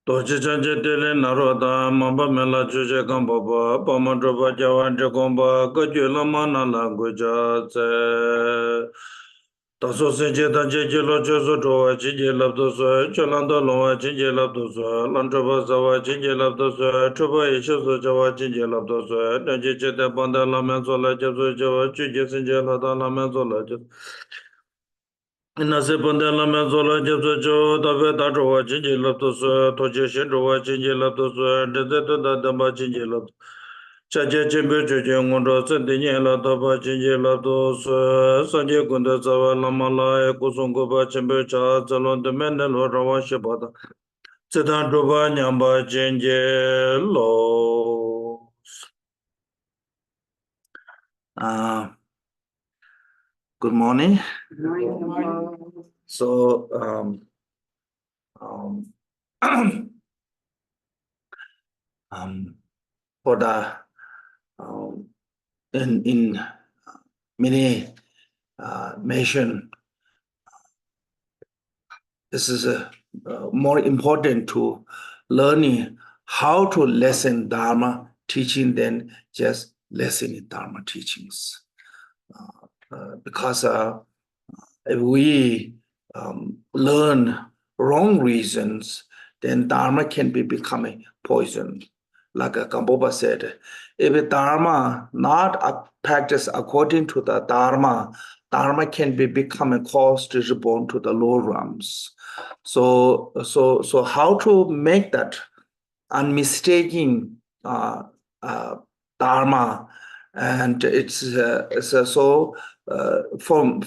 Doji chanje tele naroda mamba mela chuje kambaba pamadroba jawan jakomba kajwe lama nala guja tse taso senje tanje jelo choso chowa chinje labdo so cholanda lowa chinje labdo so lantroba zawa chinje labdo so choba isho so jawa chinje labdo so tanje chete panda lamen sola jabso jawa chuje senje lada lamen sola jabso Nase Pandela Menzola Jabso, Tabe Tajoa, Jinji Laptos, Toje Shindoa, Jinji Laptos, Dezeta Damba Jinji Lapt. Chaja Chimbe Chujangondo, Sendinela Taba Jinji Laptos, Sanje Kunda Zawa Lamala, Kusungoba Chimbe Cha, Zalon de Mendel, Rawa Shibata. Sedan Droba Nyamba Jinji Lo. Good morning. Good morning. So, for the in many mention, this is more important to learning how to listen Dharma teaching than just listening Dharma teachings, because if we learn wrong reasons, then Dharma can be becoming poison. Like Kamboba said, if the Dharma not practiced according to the Dharma, Dharma can be becoming cause to reborn to the lower realms. So how to make that unmistaking Dharma, and it's so from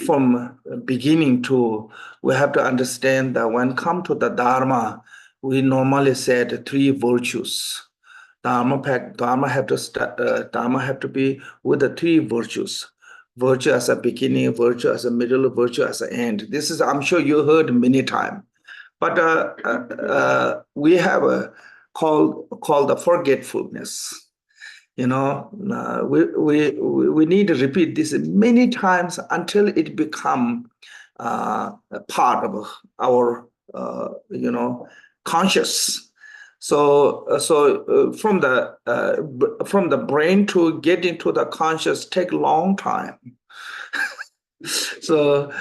beginning to we have to understand that when come to the Dharma, we normally said three virtues. Dharma have to be with the three virtues. Virtue as a beginning, virtue as a middle, virtue as an end. This is, I'm sure you heard many times. But we have a called the forgetfulness. You know, we need to repeat this many times until it become a part of our conscious. So from the brain to get into the conscious take a long time. So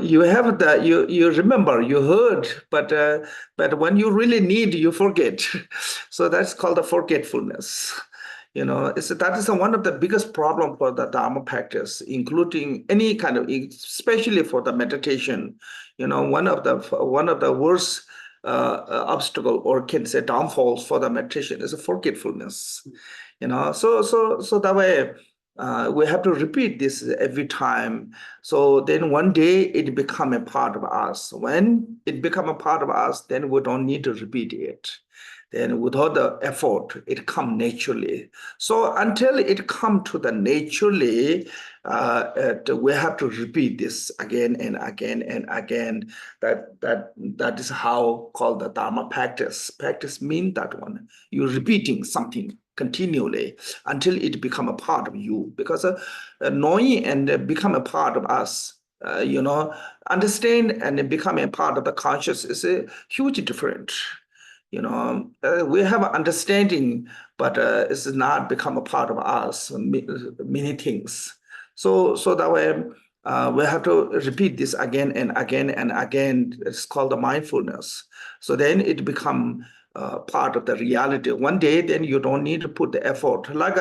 you have that, you remember, you heard, but when you really need, you forget. So that's called the forgetfulness. That is one of the biggest problem for the Dharma practice, including any kind of, especially for the meditation. One of the worst obstacle, or can say downfalls for the meditation, is a forgetfulness. So that way we have to repeat this every time. So then one day it become a part of us. When it become a part of us, then we don't need to repeat it. Then without the effort, it come naturally. So until it come to the naturally, we have to repeat this again and again and again. That is how called the Dharma practice. Practice means that one. You're repeating something continually until it become a part of you. Because knowing and become a part of us, understand and become a part of the conscious is a huge difference. We have an understanding, but it's not become a part of us, many things. So that way, we have to repeat this again and again and again. It's called the mindfulness. So then it become part of the reality. One day, then you don't need to put the effort. Like,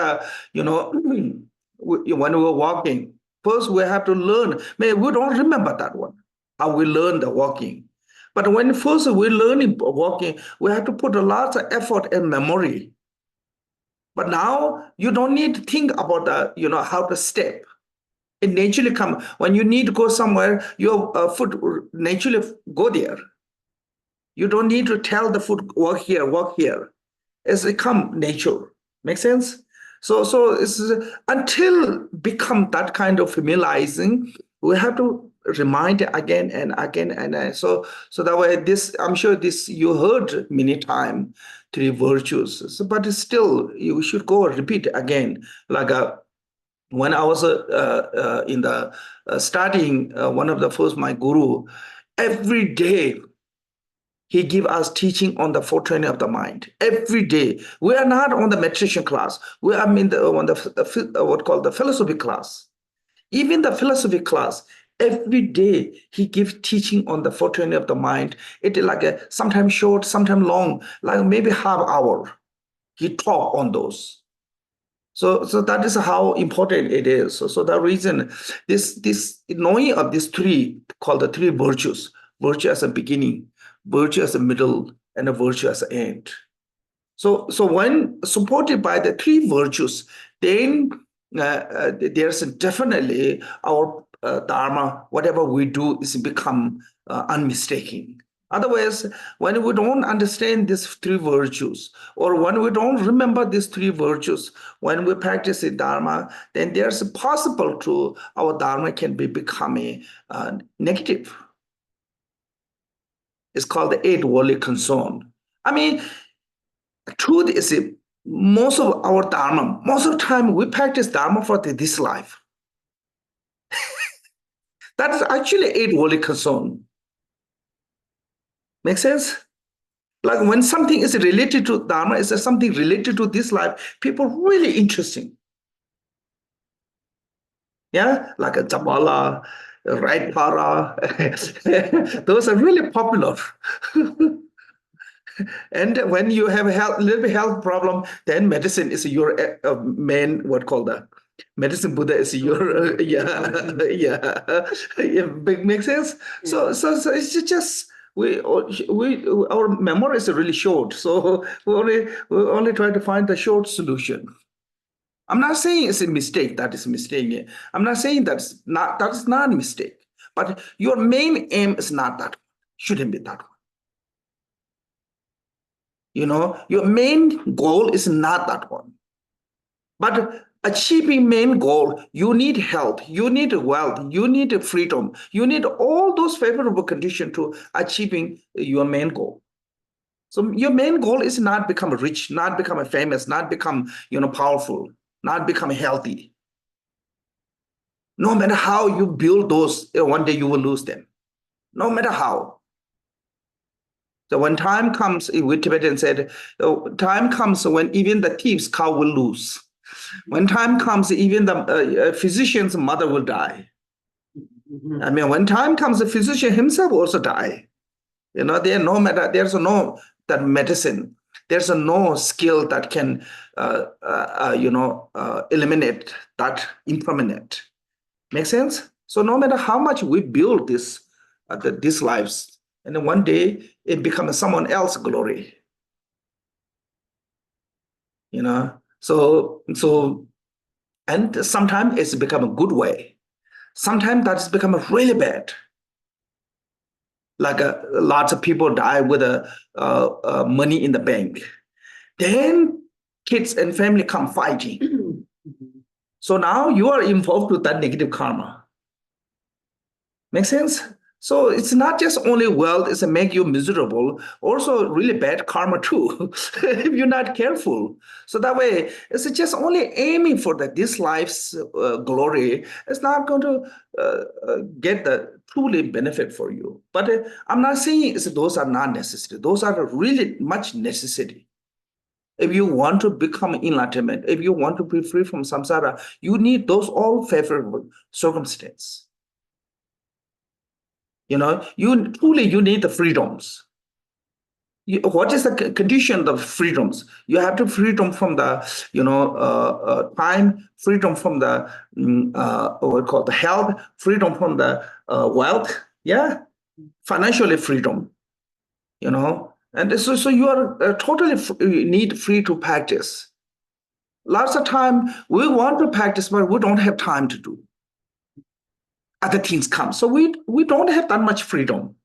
when we're walking, first we have to learn. Maybe we don't remember that one, how we learn the walking. But when first we learn walking, we have to put a lot of effort and memory. But now you don't need to think about how to step. It naturally comes. When you need to go somewhere, your foot naturally go there. You don't need to tell the foot, walk here, walk here. It's come nature. Make sense? So it's until become that kind of familiarizing, we have to remind again and again and so that way, this, I'm sure this you heard many times, three virtues. But still you should go repeat again. Like when I was in the studying, one of the first, my guru, every day He give us teaching on the training of the mind every day. We are not on the meditation class. We are in what called the philosophy class. Even the philosophy class, every day he gives teaching on the training of the mind. It is like sometimes short, sometimes long, like maybe half hour. He talk on those. So that is how important it is. So the reason this knowing of these three called the three virtues, virtue as a beginning, virtue as a middle, and a virtue as an end. So when supported by the three virtues, then there's definitely our dharma, whatever we do, is become unmistaking. Otherwise, when we don't understand these three virtues, or when we don't remember these three virtues, when we practice the dharma, then there's a possible to our dharma can be becoming negative. It's called the eight worldly concern. I mean, truth is, most of our dharma, most of the time we practice dharma for this life. That is actually eight worldly concern. Make sense? Like when something is related to dharma, is something related to this life, people really interesting. Yeah, like a Jabala, right para, those are really popular. And when you have a little bit health problem, then medicine is your main, what called that? Medicine Buddha is your, yeah, makes sense. So it's just, our memory is really short. So we only try to find the short solution. I'm not saying it's a mistake, that is a mistake. I'm not saying that is not a mistake. But your main aim is not that one. Shouldn't be that one. Your main goal is not that one. But achieving main goal, you need health, you need wealth, you need freedom, you need all those favorable conditions to achieving your main goal. So your main goal is not become rich, not become famous, not become powerful, not become healthy. No matter how you build those, one day you will lose them. No matter how. So when time comes, with Tibetan said, time comes when even the thief's cow will lose. When time comes, even the physician's mother will die. I mean, when time comes, the physician himself also die. There's no that medicine. There's no skill that can, eliminate that impermanent. Make sense? So no matter how much we build these lives, and then one day it becomes someone else's glory. So and sometimes it's become a good way. Sometimes that's become really bad. Like lots of people die with money in the bank. Then kids and family come fighting. So now you are involved with that negative karma. Make sense? So it's not just only wealth, it's a make you miserable, also really bad karma too, if you're not careful. So that way, it's just only aiming for this life's glory. It's not going to get the truly benefit for you. But I'm not saying those are not necessary. Those are really much necessary. If you want to become enlightenment, if you want to be free from samsara, you need those all favorable circumstances. You need the freedoms. What is the condition of freedoms? You have to freedom from the, time, freedom from the, what we call the health, freedom from the wealth, financially freedom, and so you are totally need free to practice. Lots of time we want to practice, but we don't have time to do. Other things come. So we don't have that much freedom.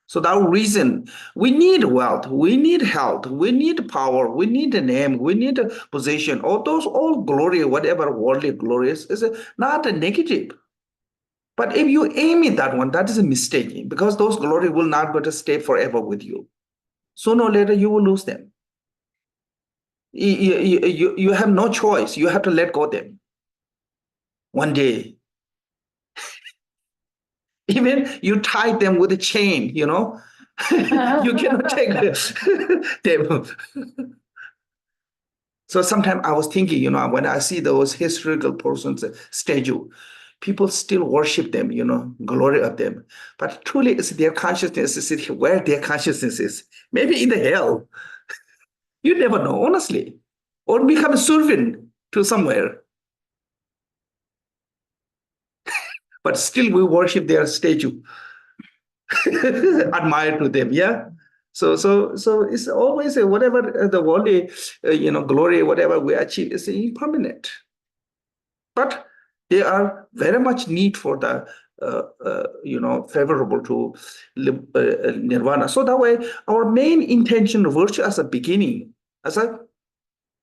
So that reason we need wealth, we need health, we need power, we need a name, we need a position. All glory, whatever worldly glory is not a negative. But if you aim at that one, that is a mistake, because those glory will not going to stay forever with you. Sooner or later, you will lose them. You have no choice. You have to let go of them. One day. Even you tie them with a chain, You cannot take them. So sometimes I was thinking, when I see those historical persons statue, people still worship them, glory of them. But truly, it's their consciousness is where their consciousness is. Maybe in the hell. You never know, honestly. Or become a servant to somewhere. But still we worship their statue. Admire to them, yeah. So it's always whatever the worldly, glory, whatever we achieve is impermanent. But they are very much need for the, favorable to nirvana. So that way, our main intention, virtue as a beginning, as a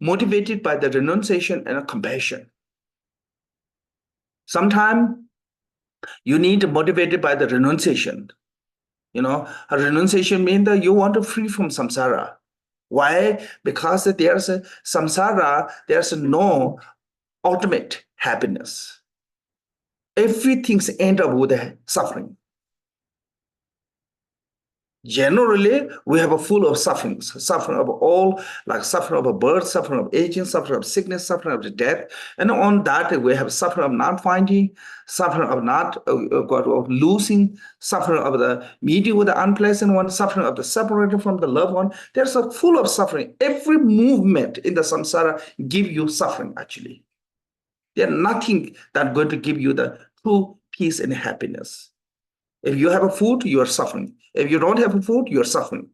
motivated by the renunciation and compassion. Sometimes you need motivated by the renunciation. A renunciation means that you want to free from samsara. Why? Because there's a samsara, there's no ultimate happiness. Everything's end up with suffering. Generally, we have a full of sufferings, suffering of all, like suffering of birth, suffering of aging, suffering of sickness, suffering of death. And on that, we have suffering of not finding, suffering of not of losing, suffering of the meeting with the unpleasant one, suffering of the separating from the loved one. There's a full of suffering. Every movement in the samsara give you suffering, actually. There's nothing that's going to give you the true peace and happiness. If you have a food, you are suffering. If you don't have a food, you're suffering.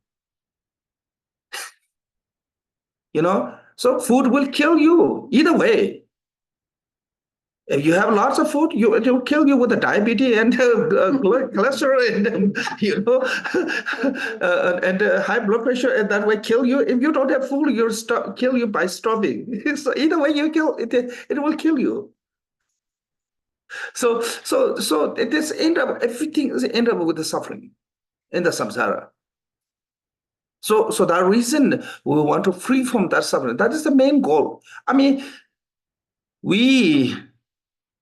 So food will kill you either way. If you have lots of food, it will kill you with the diabetes and cholesterol and and high blood pressure, and that way kill you. If you don't have food, kill you by starving. So either way, you kill it. It will kill you. So it is everything is end up with the suffering in the samsara. So that reason we want to free from that suffering. That is the main goal. I mean,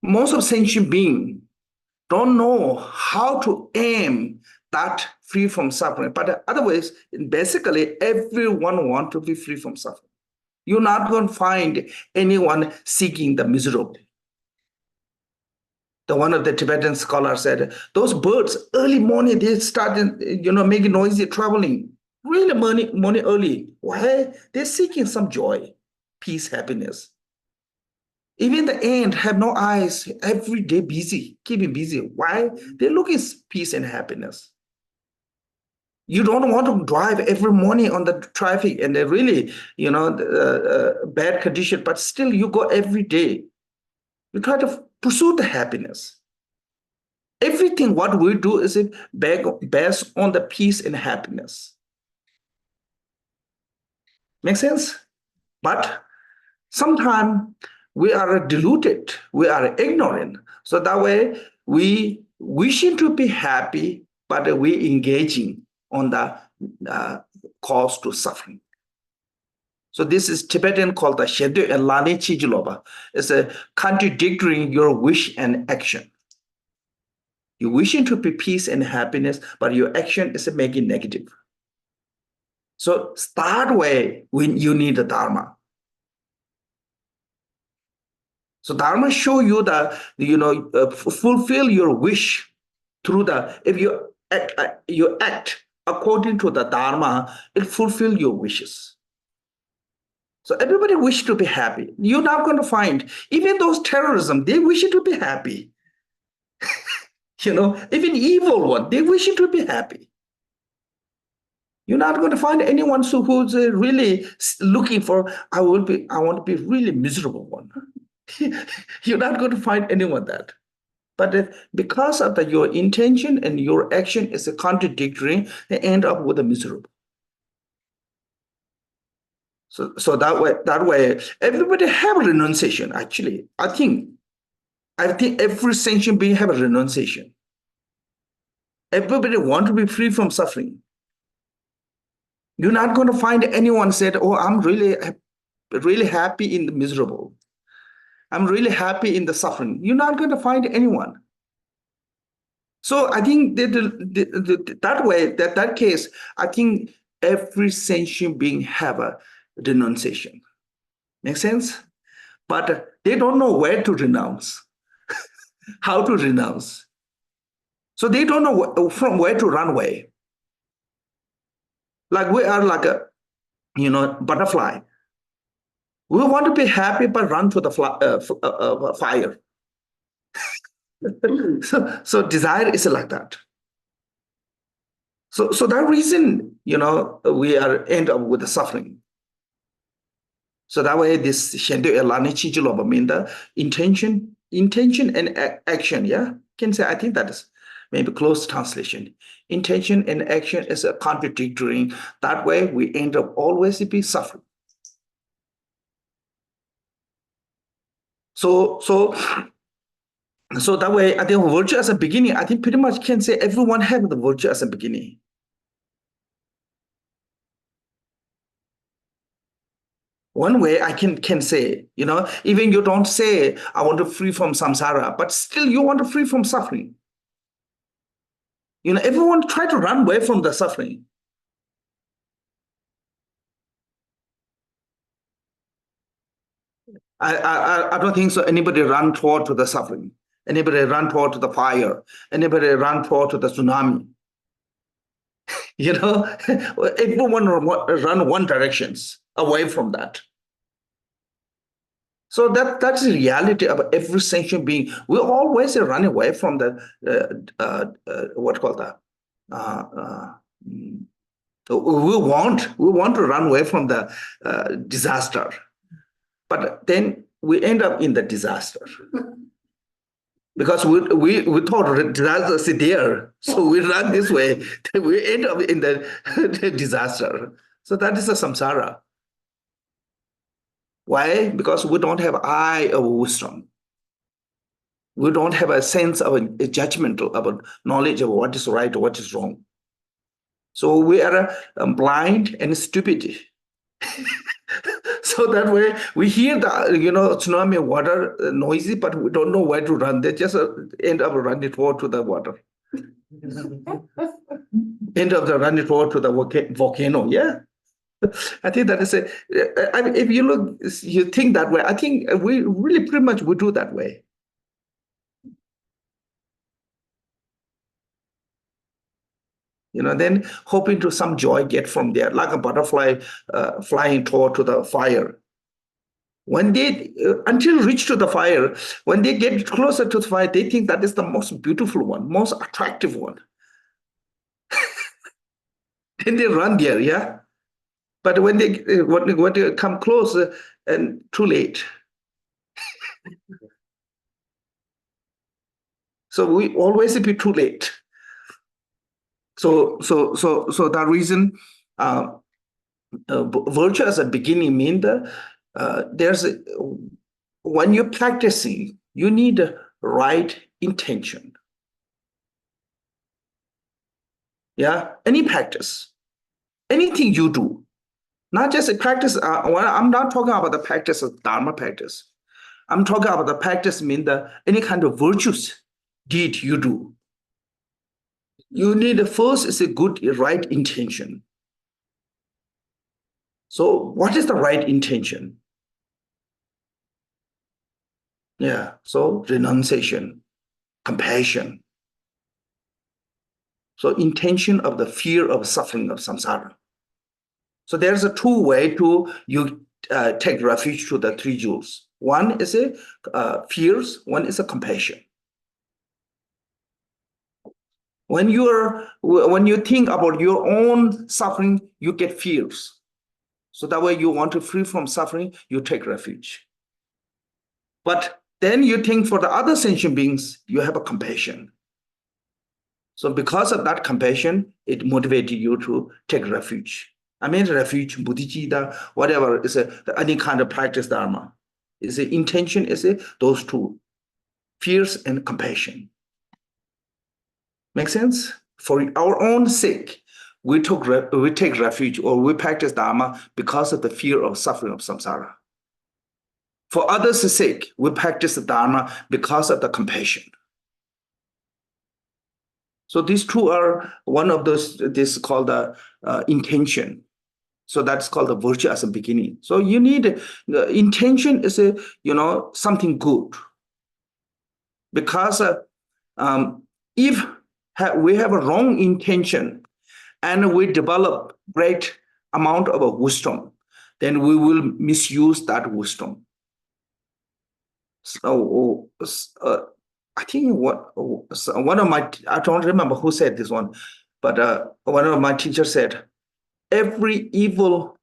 most of sentient beings don't know how to aim that free from suffering. But otherwise, basically, everyone wants to be free from suffering. You're not going to find anyone seeking the miserable. One of the Tibetan scholars said, those birds, early morning, they started, making noisy, traveling. Really morning early. Why? They're seeking some joy, peace, happiness. Even the ant have no eyes, every day busy, keeping busy. Why? They're looking peace and happiness. You don't want to drive every morning on the traffic and they're really, bad condition, but still you go every day. You try to pursue the happiness. Everything what we do is based on the peace and happiness. Make sense? But sometimes we are deluded, we are ignorant. So that way we wishing to be happy, but we engaging on the cause to suffering. So this is Tibetan called the Shedu and Lani Chijiloba. It's a contradicting your wish and action. You're wishing to be peace and happiness, but your action is making negative. So start way when you need the Dharma. So Dharma show you the, fulfill your wish through if you act according to the Dharma, it fulfill your wishes. So everybody wish to be happy. You're not going to find, even those terrorism, they wish to be happy. Even evil one, they wish to be happy. You're not going to find anyone who's really looking for, I want to be really miserable one. You're not going to find anyone that. But because of your intention and your action is contradictory, they end up with a miserable. So that way, everybody have a renunciation. Actually, I think every sentient being have a renunciation. Everybody want to be free from suffering. You're not going to find anyone said, "Oh, I'm really, really happy in the miserable. I'm really happy in the suffering." You're not going to find anyone. So I think that way, that case, I think every sentient being have a renunciation. Make sense? But they don't know where to renounce, how to renounce. So they don't know from where to run away. Like we are like a butterfly. We want to be happy, but run to the fire. So desire is like that. So that reason, we are end up with the suffering. So that way, this Shendo Elani Chichiloba mean the intention and action, yeah? Can say, I think that is maybe close translation. Intention and action is a contradictory. That way, we end up always to be suffering. So that way, I think virtue as a beginning, I think pretty much can say everyone have the virtue as a beginning. One way I can say, even you don't say, I want to free from samsara, but still you want to free from suffering. Everyone try to run away from the suffering. I don't think so. Anybody run toward to the suffering. Anybody run toward to the fire. Anybody run toward to the tsunami. Everyone run one directions away from that. So that's the reality of every sentient being. We always run away from the what called that. We want to run away from the disaster, but then we end up in the disaster because we thought disaster is there, so we run this way. We end up in the disaster. So that is a samsara. Why? Because we don't have eye of wisdom. We don't have a sense of a judgment about knowledge of what is right or what is wrong. So we are blind and stupid. So that way we hear the tsunami water noisy, but we don't know where to run. They just end up running toward to the water. End up running toward to the volcano. Yeah. I think that is if you look, you think that way. I think we really pretty much we do that way. Then hoping to some joy get from there, like a butterfly flying toward to the fire. When they until reach to the fire, when they get closer to the fire, they think that is the most beautiful one, most attractive one. Then they run there, yeah. But when they come close, and too late. So we always be too late. So that reason, virtue as a beginning mean when you're practicing, you need a right intention. Yeah, any practice, anything you do, not just a practice. I'm not talking about the practice of Dharma practice. I'm talking about the practice mean any kind of virtuous deed you do. You need first is a good, right intention. So what is the right intention? Yeah, so renunciation, compassion. So intention of the fear of suffering of samsara. So there's a two way to you take refuge to the three jewels. One is a fears, one is a compassion. When you think about your own suffering, you get fears. So that way you want to free from suffering, you take refuge. But then you think for the other sentient beings, you have a compassion. So because of that compassion, it motivated you to take refuge. I mean, refuge, bodhicitta, whatever is any kind of practice dharma. Is the intention is those two, fears and compassion. Make sense? For our own sake, we take refuge or we practice dharma because of the fear of suffering of samsara. For others' sake, we practice the dharma because of the compassion. So these two are one of those, this is called the intention. So that's called the virtue as a beginning. So you need, the intention is a, something good. Because if we have a wrong intention and we develop great amount of wisdom, then we will misuse that wisdom. So I think one of my, I don't remember who said this one, but one of my teachers said, every evil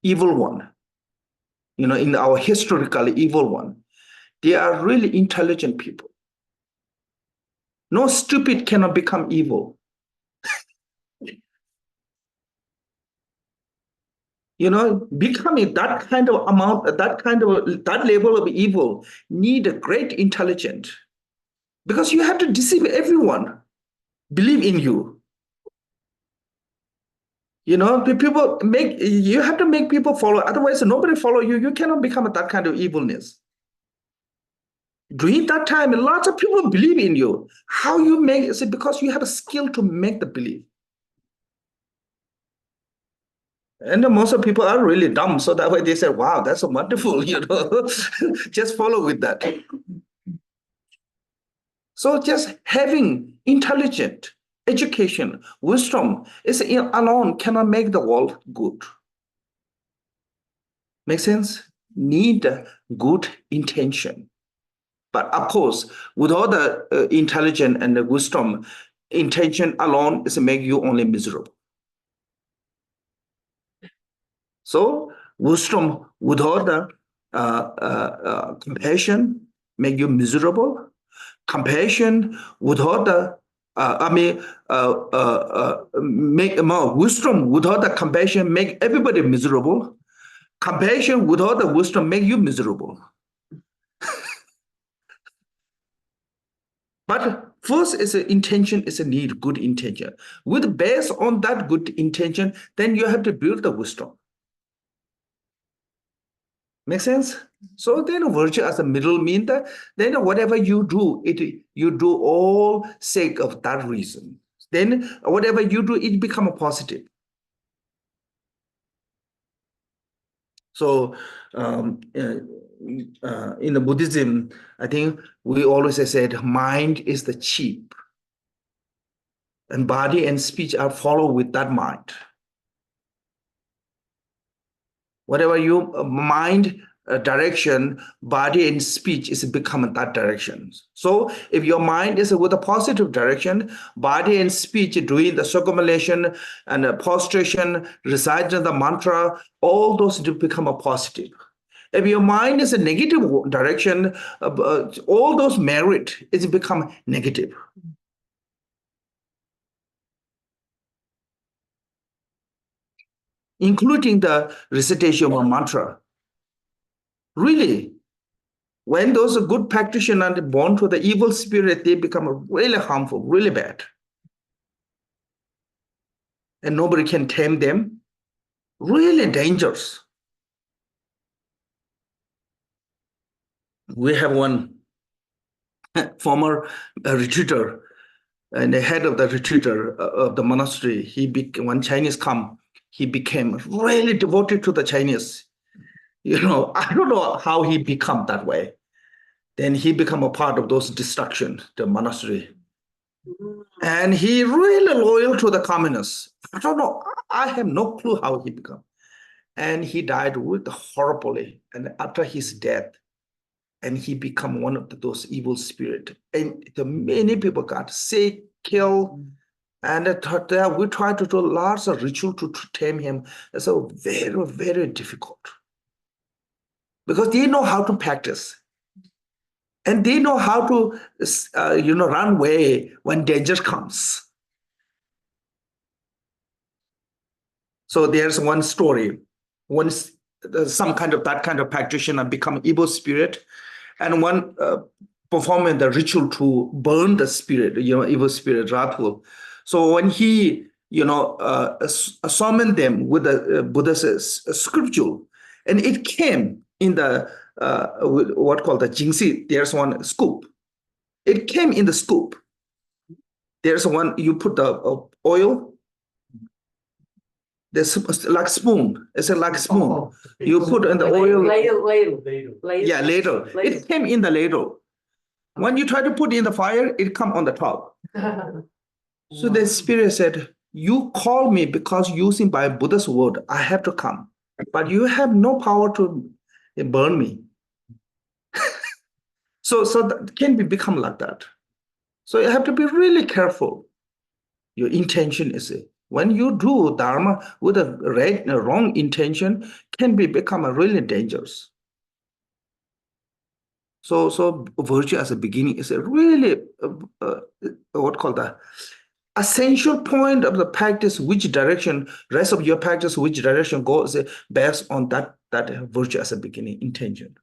one, in our historically evil one, they are really intelligent people. No stupid cannot become evil. Becoming that kind of amount, that level of evil need a great intelligence, because you have to deceive everyone, believe in you. People you have to make people follow, otherwise nobody follow you. You cannot become that kind of evilness. During that time, lots of people believe in you. How you make it? Because you have a skill to make the belief. And most of people are really dumb, so that way they say, wow, that's so wonderful, just follow with that. So just having intelligent education, wisdom is alone cannot make the world good. Make sense? Need good intention. But of course, with all the intelligence and the wisdom, intention alone is make you only miserable. So wisdom without the compassion make you miserable. Compassion without the make more wisdom without the compassion make everybody miserable. Compassion without the wisdom make you miserable. But first is an intention, is a need, good intention. With based on that good intention, then you have to build the wisdom. Make sense? So then virtue as a middle mean that then whatever you do, you do all sake of that reason. Then whatever you do, it become a positive. So in the Buddhism, I think we always said mind is the chief, and body and speech are follow with that mind. Whatever you mind direction, body and speech is becoming that direction. So if your mind is with a positive direction, body and speech doing the circumambulation and the prostration, reciting the mantra, all those do become a positive. If your mind is a negative direction, all those merit is become negative. Including the recitation of mantra. Really, when those good practitioners are born to the evil spirit, they become really harmful, really bad. And nobody can tame them. Really dangerous. We have one former retreater, and the head of the retreater of the monastery. When Chinese come, he became really devoted to the Chinese. I don't know how he become that way. Then he become a part of those destruction, the monastery. And he really loyal to the communists. I don't know. I have no clue how he become. And he died with horribly. And after his death, and he become one of those evil spirit. And many people got sick, killed. And we tried to do lots of ritual to tame him. It's so very, very difficult. Because they know how to practice. And they know how to, run away when danger comes. So there's one story. Once some kind of that kind of practitioner become evil spirit, and one performing the ritual to burn the spirit, evil spirit, Rathul. So when he, summoned them with the Buddha's scripture, and it came in the what called the jingxi. There's one scoop. It came in the scoop. There's one, you put the oil, there's like spoon. It's like spoon. You put in the oil. Ladle. Yeah, ladle. It came in the ladle. When you try to put in the fire, it come on the top. So the spirit said, you call me because using by Buddha's word, I have to come. But you have no power to burn me. So that can become like that. So you have to be really careful. Your intention is it. When you do Dharma with a wrong intention, can become a really dangerous. So virtue as a beginning is a really what called the essential point of the practice. Which direction rest of your practice, which direction goes based on that virtue as a beginning intention.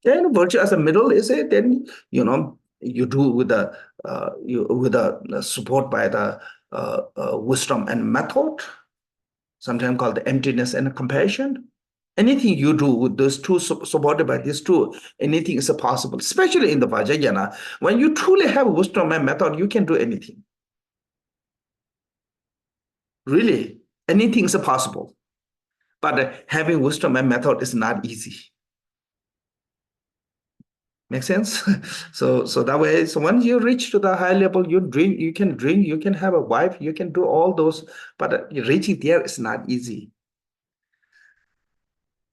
Then virtue as a middle is it. Then you do with the support by the wisdom and method, sometimes called the emptiness and compassion. Anything you do with those two, supported by these two, anything is possible, especially in the Vajrayana. When you truly have wisdom and method, you can do anything. Really, anything is possible. But having wisdom and method is not easy. Make sense? So that way, so when you reach to the high level, you can drink, you can have a wife, you can do all those, but reaching there is not easy.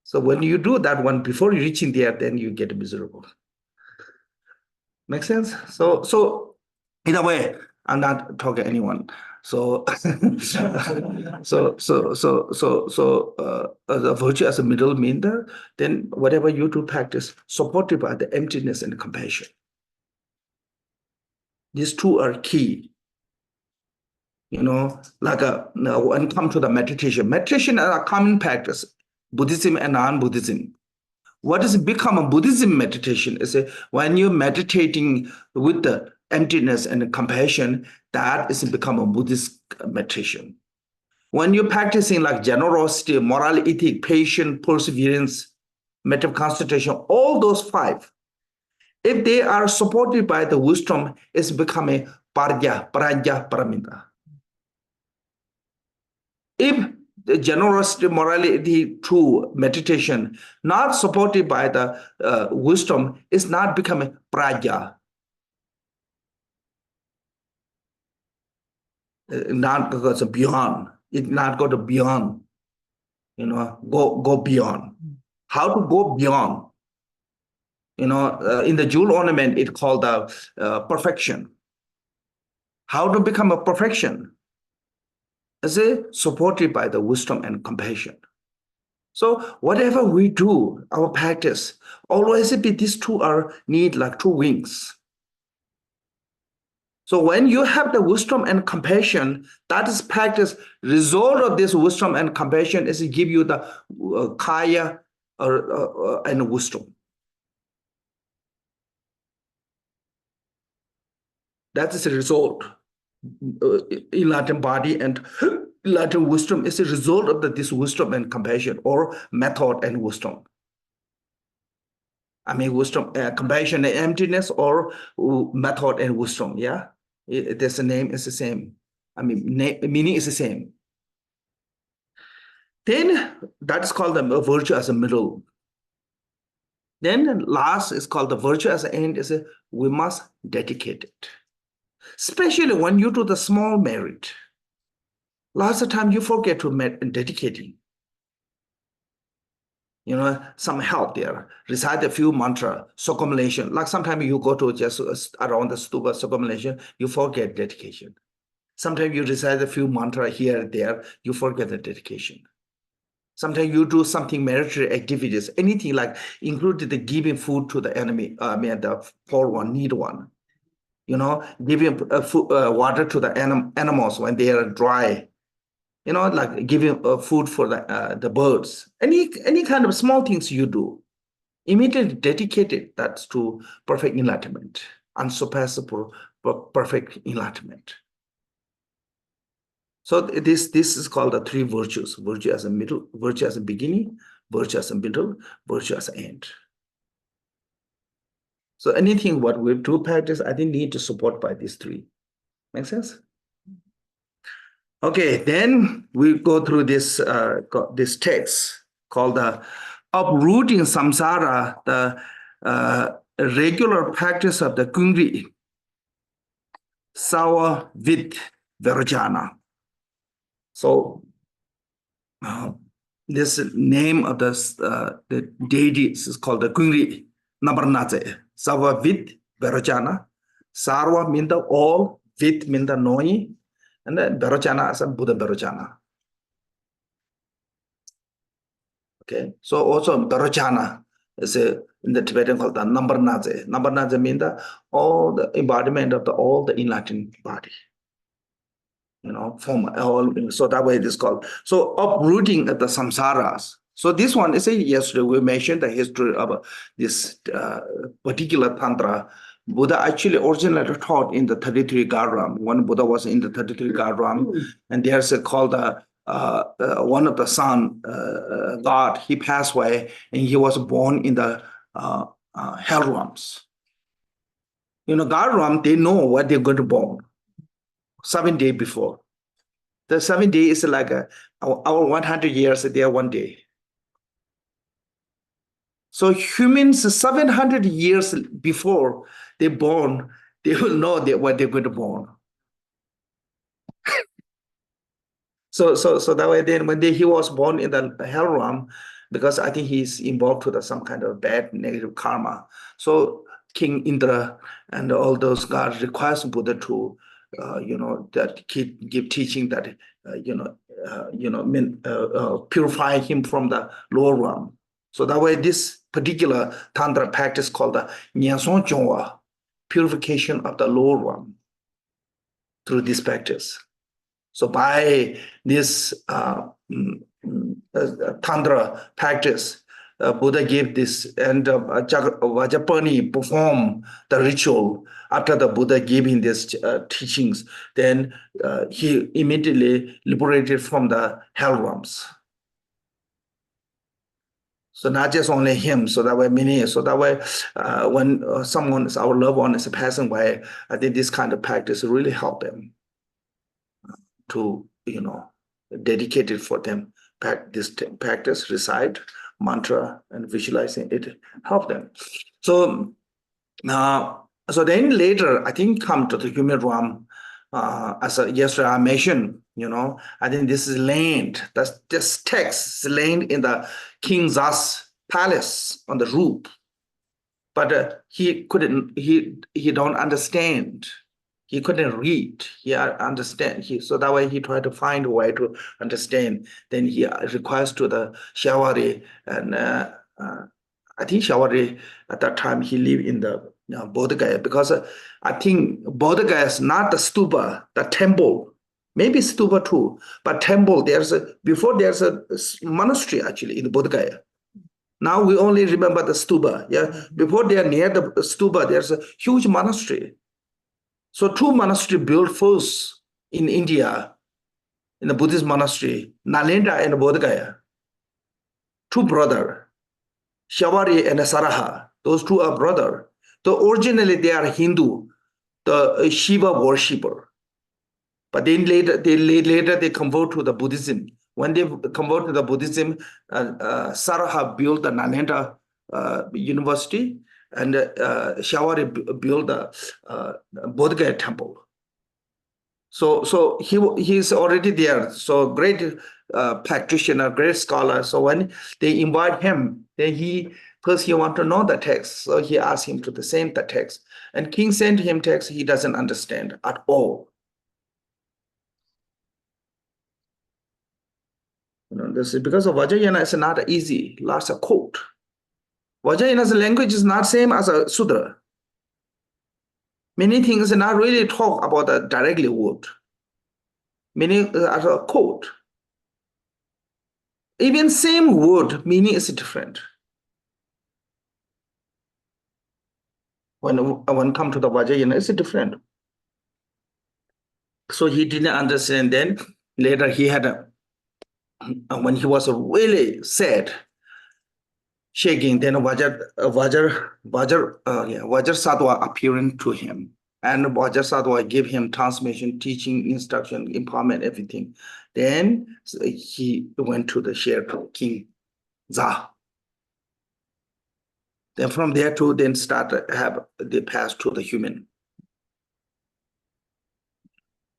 So when you do that one before reaching there, then you get miserable. Make sense? So in a way, I'm not talking to anyone. So the virtue as a middle mean then whatever you do practice, supported by the emptiness and compassion. These two are key. Like when it comes to the meditation is a common practice, Buddhism and non-Buddhism. What has become a Buddhism meditation is when you're meditating with the emptiness and compassion, that is become a Buddhist meditation. When you're practicing like generosity, moral ethic, patience, perseverance, metta concentration, all those five, if they are supported by the wisdom, it's become a prajna paramita. If the generosity, morality, true meditation, not supported by the wisdom, is not becoming prajna. Not goes beyond. It not go to beyond. Go beyond. How to go beyond? In the jewel ornament, it's called perfection. How to become a perfection? Is it supported by the wisdom and compassion? So whatever we do, our practice, always be these two need like two wings. So when you have the wisdom and compassion, that is practice. Result of this wisdom and compassion is to give you the kaya and wisdom. That is the result. Enlightened body and enlightened wisdom is a result of this wisdom and compassion, or method and wisdom. I mean, wisdom, compassion and emptiness, or method and wisdom. Yeah, there's a name is the same. I mean, meaning is the same. Then that's called the virtue as a middle. Then last is called the virtue as an end. We must dedicate it, especially when you do the small merit. Lots of time you forget to dedicating. Some help there. Recite a few mantra, circumambulation. Like sometimes you go to just around the stupa circumambulation, you forget dedication. Sometimes you recite a few mantra here and there, you forget the dedication. Sometimes you do something military activities, anything like included the giving food to the enemy, the poor one, need one. Giving water to the animals when they are dry. Like giving food for the birds. Any kind of small things you do, immediately dedicated that's to perfect enlightenment, unsurpassable perfect enlightenment. So this is called the three virtues: virtue as a middle, virtue as a beginning, virtue as a middle, virtue as an end. So anything what we do practice, I think need to support by these three. Make sense? Okay, then we go through this this text called the Uprooting Samsara, the regular practice of the Kunrig, Sarwabid Vairochana. So this name of the deity is called the Kunrig Nabarnaze, Sarwabid Vairochana. Sarva means the all, Vid means the knowing, and then Vairochana is a Buddha Vairochana. Okay, so also Vairochana is in the Tibetan called the Nabarnaze. Nabarnaze means all the embodiment of all the enlightened body. From all, so that way it is called. So uprooting the samsaras. So this one is yesterday we mentioned the history of this particular tantra. Buddha actually originally taught in the 33 Garam. When Buddha was in the 33 Garam, and there's called one of the son God. He passed away, and he was born in the hell realms. Garam, they know what they're going to born 7 days before. The 7 days is like our 100 years, they are 1 day. So humans 700 years before they're born, they will know what they're going to born. So that way, then when he was born in the hell realm, because I think he's involved with some kind of bad negative karma. So King Indra and all those gods requires Buddha to, that give teaching that, purify him from the lower realm. So that way, this particular tantra practice called the Nyanson Chongwa, purification of the lower realm through this practice. So by this tantra practice, Buddha gave this, and Vajrapani performed the ritual after the Buddha gave him these teachings. Then he immediately liberated from the hell realms. So not just only him, so that way many. So that way, when our loved one is passing away, I think this kind of practice really help them to, dedicated for them, this practice, recite mantra and visualizing it, help them. So so then later, I think come to the human realm, as yesterday I mentioned, I think this is land, this text is land in the King Za's palace on the roof. But he don't understand. He couldn't read. He understand. So that way he tried to find a way to understand. Then he requests to the Shawari, and I think Shawari at that time he lived in the Bodh Gaya, because I think Bodh Gaya is not the stupa, the temple. Maybe stupa too, but temple. Before there's a monastery actually in the Bodh Gaya. Now we only remember the stupa. Yeah, before they are near the stupa, there's a huge monastery. So 2 monasteries built first in India, in the Buddhist monastery, Nalanda and Bodh Gaya. 2 brothers, Shawari and Saraha. Those 2 are brothers. So originally they are Hindu, the Shiva worshipper. But then later they convert to the Buddhism. When they convert to the Buddhism, Saraha built the Nalanda University, and Shawari built the Bodh Gaya temple. So he's already there. So great practitioner, great scholar. So when they invite him, then first he want to know the text. So he asked him to send the text. And King sent him text he doesn't understand at all. This is because of Vajrayana is not easy, lots of quote. Vajrayana's language is not same as a Sudra. Many things are not really talk about the directly word. Many are a quote. Even same word, meaning is different. When come to the Vajrayana, it's different. So he didn't understand. Then later he had when he was really sad, shaking, then Vajra Sattva appearing to him. And Vajrasattva gave him transmission, teaching, instruction, empowerment, everything. Then he went to the shared king Za. Then from there to then start have the path to the human.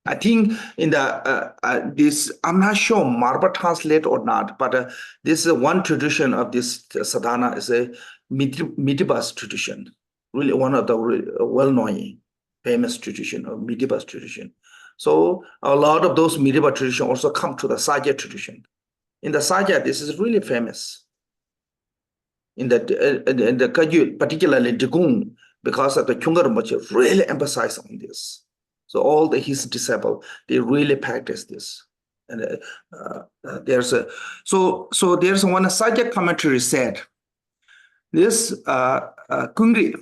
I think in the this, I'm not sure Marba translate or not, but this is one tradition of this sadhana is a Midibas tradition, really one of the well-known, famous tradition of Midibas tradition. So a lot of those Midibas tradition also come to the Sajja tradition. In the Sajja, this is really famous. In the Kagyu, particularly Dagung, because of the Kyungar Rinpoche really emphasize on this. So all his disciples, they really practice this. And there's a there's one Sajja commentary said this Kunrig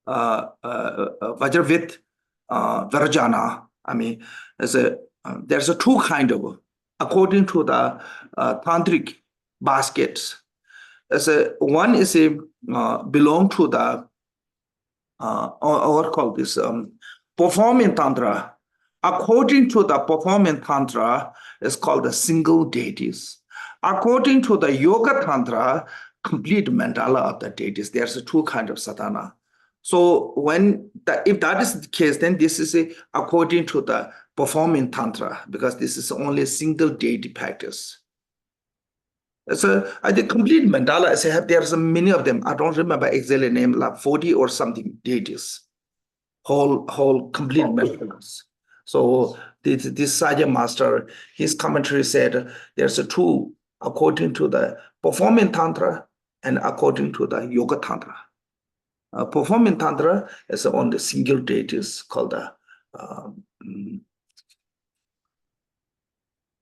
Vajravit Vairochana. I mean, there's a two kind of, according to the tantric baskets. One is belong to the what called this performing tantra. According to the performing tantra, it's called the single deities. According to the yoga tantra, complete mandala of the deities. There's two kinds of sadhana. So if that is the case, then this is according to the performing tantra, because this is only a single deity practice. So I think complete mandala, as I have, there's many of them. I don't remember exactly name, like 40 or something deities, whole complete mandalas. So this Sajja master, his commentary said there's two, according to the performing tantra and according to the yoga tantra. Performing tantra is on the single deities called the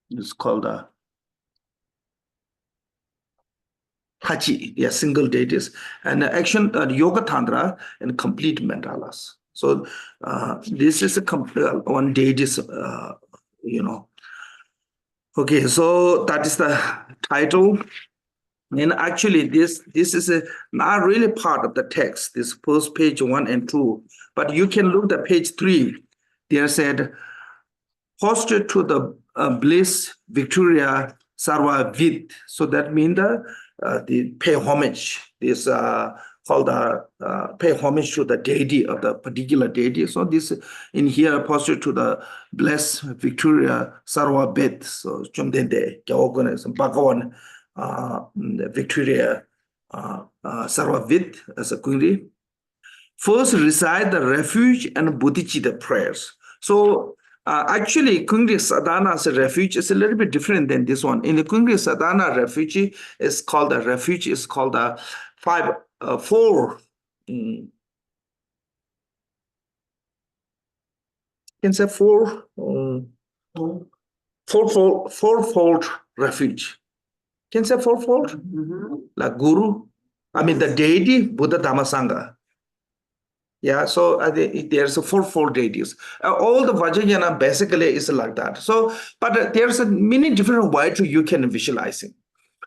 it's called the Hachi, yeah, single deities, and action yoga tantra and complete mandalas. So this is a one deities, Okay, so that is the title. And actually, this is not really part of the text, this first page 1 and 2, but you can look at page 3. They said, hosted to the bliss Victoria Sarwabid. So that means the pay homage. This called pay homage to the deity of the particular deity. So this in here posted to the blessed Victoria Sarwabid. So Chumdende, Kyaogun, Bhagavan. Victoria Sarwabid as a Kunrig. First recite the refuge and bodhicitta prayers. So actually Kunrig sadhana's refuge is a little bit different than this one. In the Kunrig sadhana refuge is called the 4 can say fourfold refuge. Can say fourfold? Like Guru, I mean the deity, Buddha, Dhamma, Sangha. Yeah, so there's a fourfold deities. All the Vajrayana basically is like that. So, but there's many different ways you can visualize it.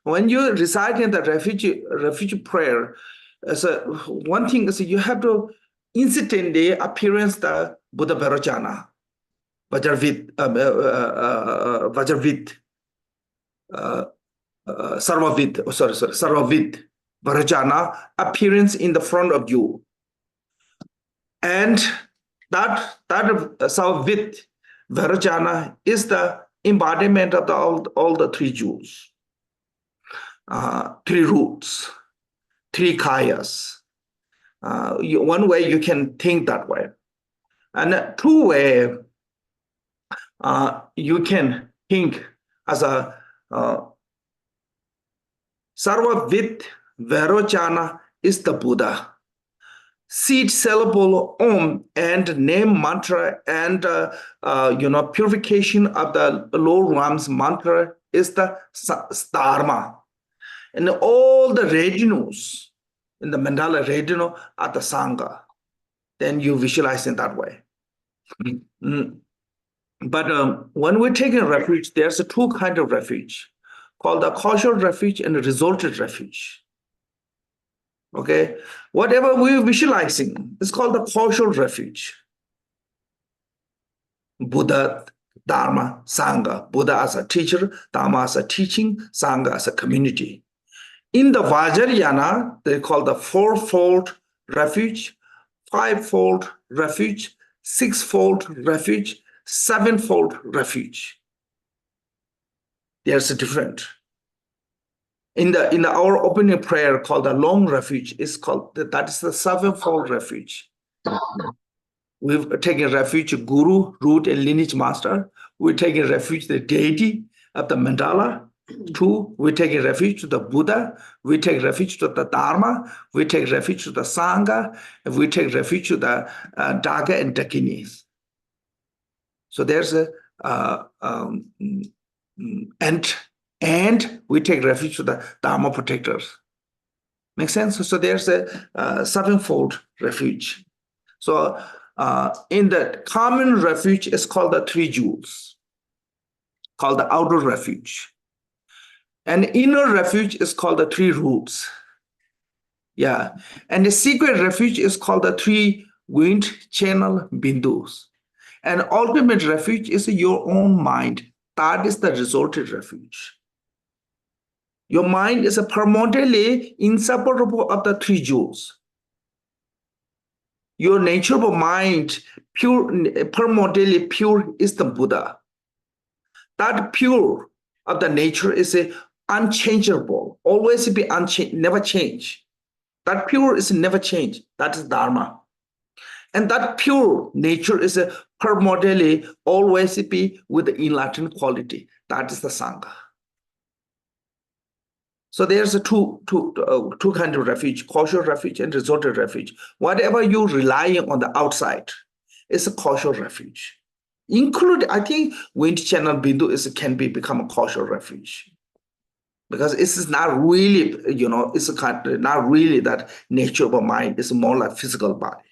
When you recite in the refuge prayer, one thing is you have to instantly appearance the Buddha Vairochana, Vajravid, Sarwabid Vairochana appearance in the front of you. And that Sarwabid Vairochana is the embodiment of all the three jewels, 3 roots, 3 kayas. One way you can think that way. And 2 way you can think as a Sarwabid Vairochana is the Buddha. Seed syllable Om and name mantra and purification of the low realms mantra is the Dharma. And all the retinus in the mandala retinue are the Sangha. Then you visualize in that way. But when we're taking refuge, there's 2 kinds of refuge, called the causal refuge and the resultant refuge. Okay, whatever we're visualizing is called the causal refuge. Buddha, Dharma, Sangha. Buddha as a teacher, Dharma as a teaching, Sangha as a community. In the Vajrayana, they call the fourfold refuge, fivefold refuge, sixfold refuge, sevenfold refuge. There's a different. In our opening prayer called the long refuge, is called that is the sevenfold refuge. We've taken refuge Guru, root and lineage master. We're taking refuge the deity of the mandala. 2, we take refuge to the Buddha. We take refuge to the Dharma. We take refuge to the Sangha. We take refuge to the Daga and Dakinis. So there's a and we take refuge to the Dharma protectors. Make sense? So there's a sevenfold refuge. So in the common refuge is called the 3 jewels, called the outer refuge. And inner refuge is called the 3 roots. Yeah. And the secret refuge is called the 3 wind channel bindus. And ultimate refuge is your own mind. That is the resorted refuge. Your mind is a permanently inseparable of the 3 jewels. Your nature of mind, pure, permanently pure, is the Buddha. That pure of the nature is a unchangeable, always be unchanged, never change. That pure is never change. That is Dharma. And that pure nature is a permanently always be with the enlightened quality. That is the Sangha. So there's a two kind of refuge, causal refuge and resorted refuge. Whatever you rely on the outside is a causal refuge. Include, I think, wind channel bindu can become a causal refuge. Because it's not really, it's a kind of, not really that nature of a mind. It's more like physical body.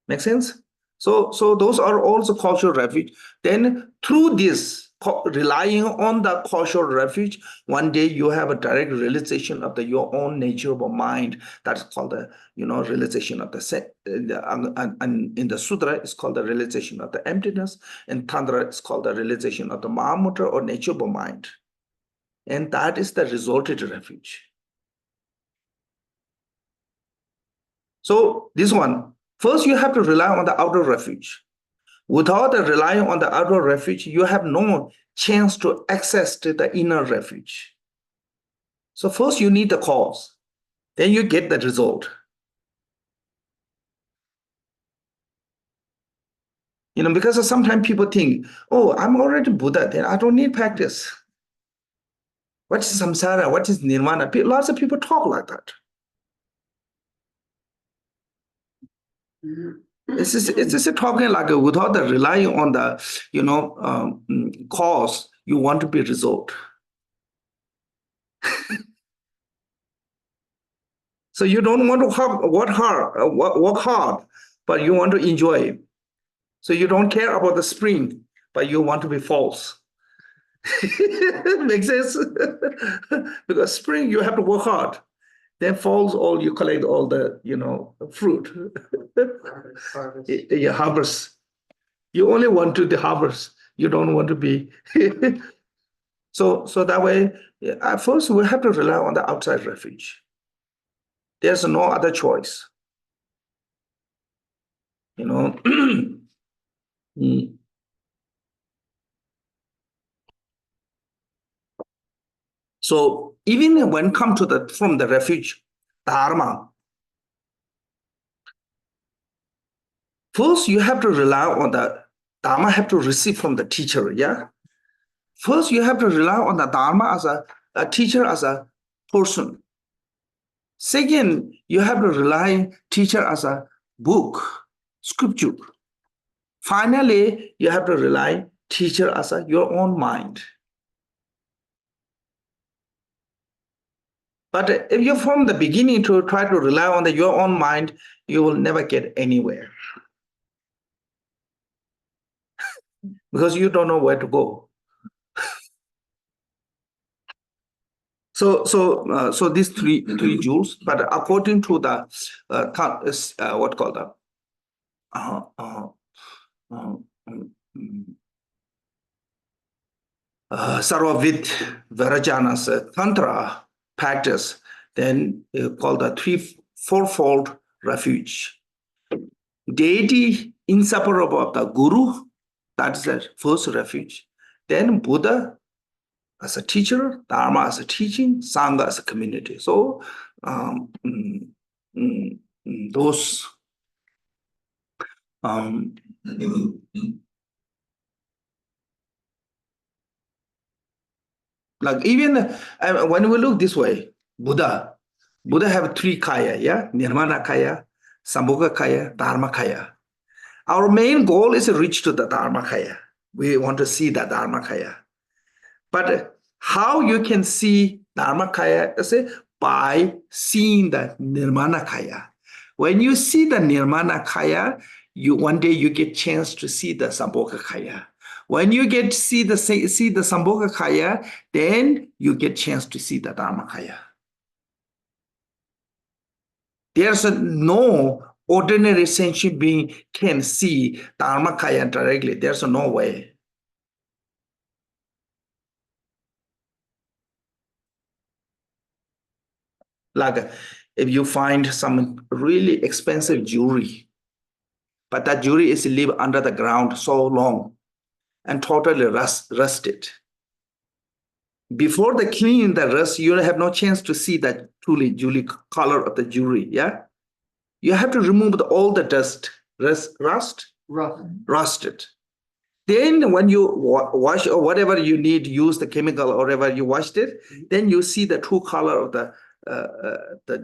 Make sense? So those are also causal refuge. Then through this, relying on the causal refuge, one day you have a direct realization of your own nature of a mind. That's called the, realization of the set. And in the sutra, it's called the realization of the emptiness. In Tantra, it's called the realization of the Mahamudra or nature of a mind. And that is the resorted refuge. So this one, first you have to rely on the outer refuge. Without relying on the outer refuge, you have no chance to access to the inner refuge. So first you need the cause, then you get the result. Because sometimes people think, oh, I'm already Buddha, then I don't need practice. What is samsara? What is nirvana? Lots of people talk like that. It's just talking like without relying on the, cause, you want to be result. So you don't want to work hard, but you want to enjoy. So you don't care about the spring, but you want to be false. Makes sense? Because spring, you have to work hard. Then falls, you collect all the, fruit. You harvest. You only want to the harvest. You don't want to be. So that way, at first we have to rely on the outside refuge. There's no other choice. So even when come to from the refuge, Dharma, first you have to rely on the Dharma, have to receive from the teacher, yeah? First you have to rely on the Dharma as a teacher, as a person. Second, you have to rely teacher as a book, scripture. Finally, you have to rely teacher as your own mind. But if you from the beginning to try to rely on your own mind, you will never get anywhere. Because you don't know where to go. So these three jewels, but according to the what called the Sarwabid Vairochana's Tantra practice, then called the fourfold refuge. Deity inseparable of the Guru, that's the first refuge. Then Buddha as a teacher, Dharma as a teaching, Sangha as a community. So those like even when we look this way, Buddha have three kaya, yeah, Nirvana kaya, Sambhoga kaya, Dharma kaya. Our main goal is to reach to the Dharma kaya. We want to see the Dharma kaya. But how you can see Dharmakaya is by seeing the Nirmanakaya. When you see the Nirmanakaya, one day you get chance to see the Sambhogakaya. When you get to see the Sambhogakaya, then you get chance to see the Dharmakaya. There's no ordinary sentient being can see Dharmakaya directly. There's no way. Like if you find some really expensive jewelry, but that jewelry is live under the ground so long and totally rusted. Before they clean the rust, you have no chance to see that truly jewelry color of the jewelry. Yeah, you have to remove all the dust, rusted. Then when you wash or whatever you need, use the chemical or whatever you washed it, then you see the true color of the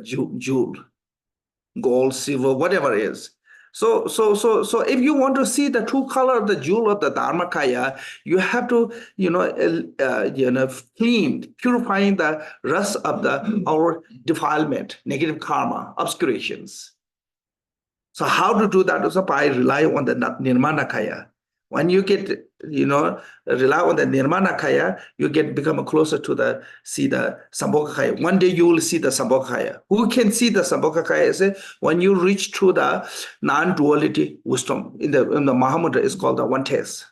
jewel, gold, silver, whatever it is. So if you want to see the true color of the jewel of the Dharmakaya, you have to, clean, purifying the rest of our defilement, negative karma, obscurations. So how to do that? Also by relying on the Nirmanakaya. When you get, rely on the Nirmanakaya, you become closer to see the Sambhogakaya. One day you will see the Sambhogakaya. Who can see the Sambhogakaya is when you reach to the non-duality wisdom. In the Mahamudra is called the one taste.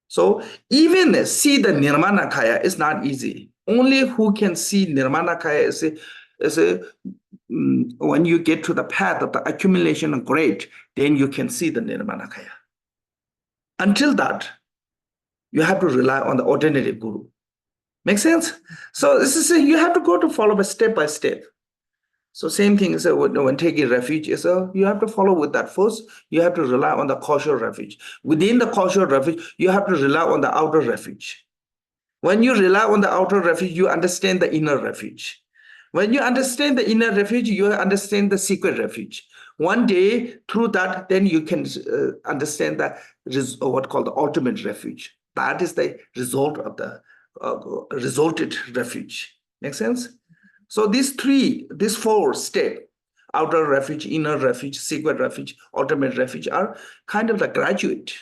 So even see the Nirmanakaya is not easy. Only who can see Nirmanakaya is when you get to the path of the accumulation of great, then you can see the Nirmanakaya. Until that, you have to rely on the ordinary guru. Make sense? So this is you have to go to follow step by step. So same thing is when taking refuge is you have to follow with that first. You have to rely on the causal refuge. Within the causal refuge, you have to rely on the outer refuge. When you rely on the outer refuge, you understand the inner refuge. When you understand the inner refuge, you understand the secret refuge. One day, through that, then you can understand what called the ultimate refuge. That is the result of the resulted refuge. Make sense? So these four steps, outer refuge, inner refuge, secret refuge, ultimate refuge, are kind of the graduate.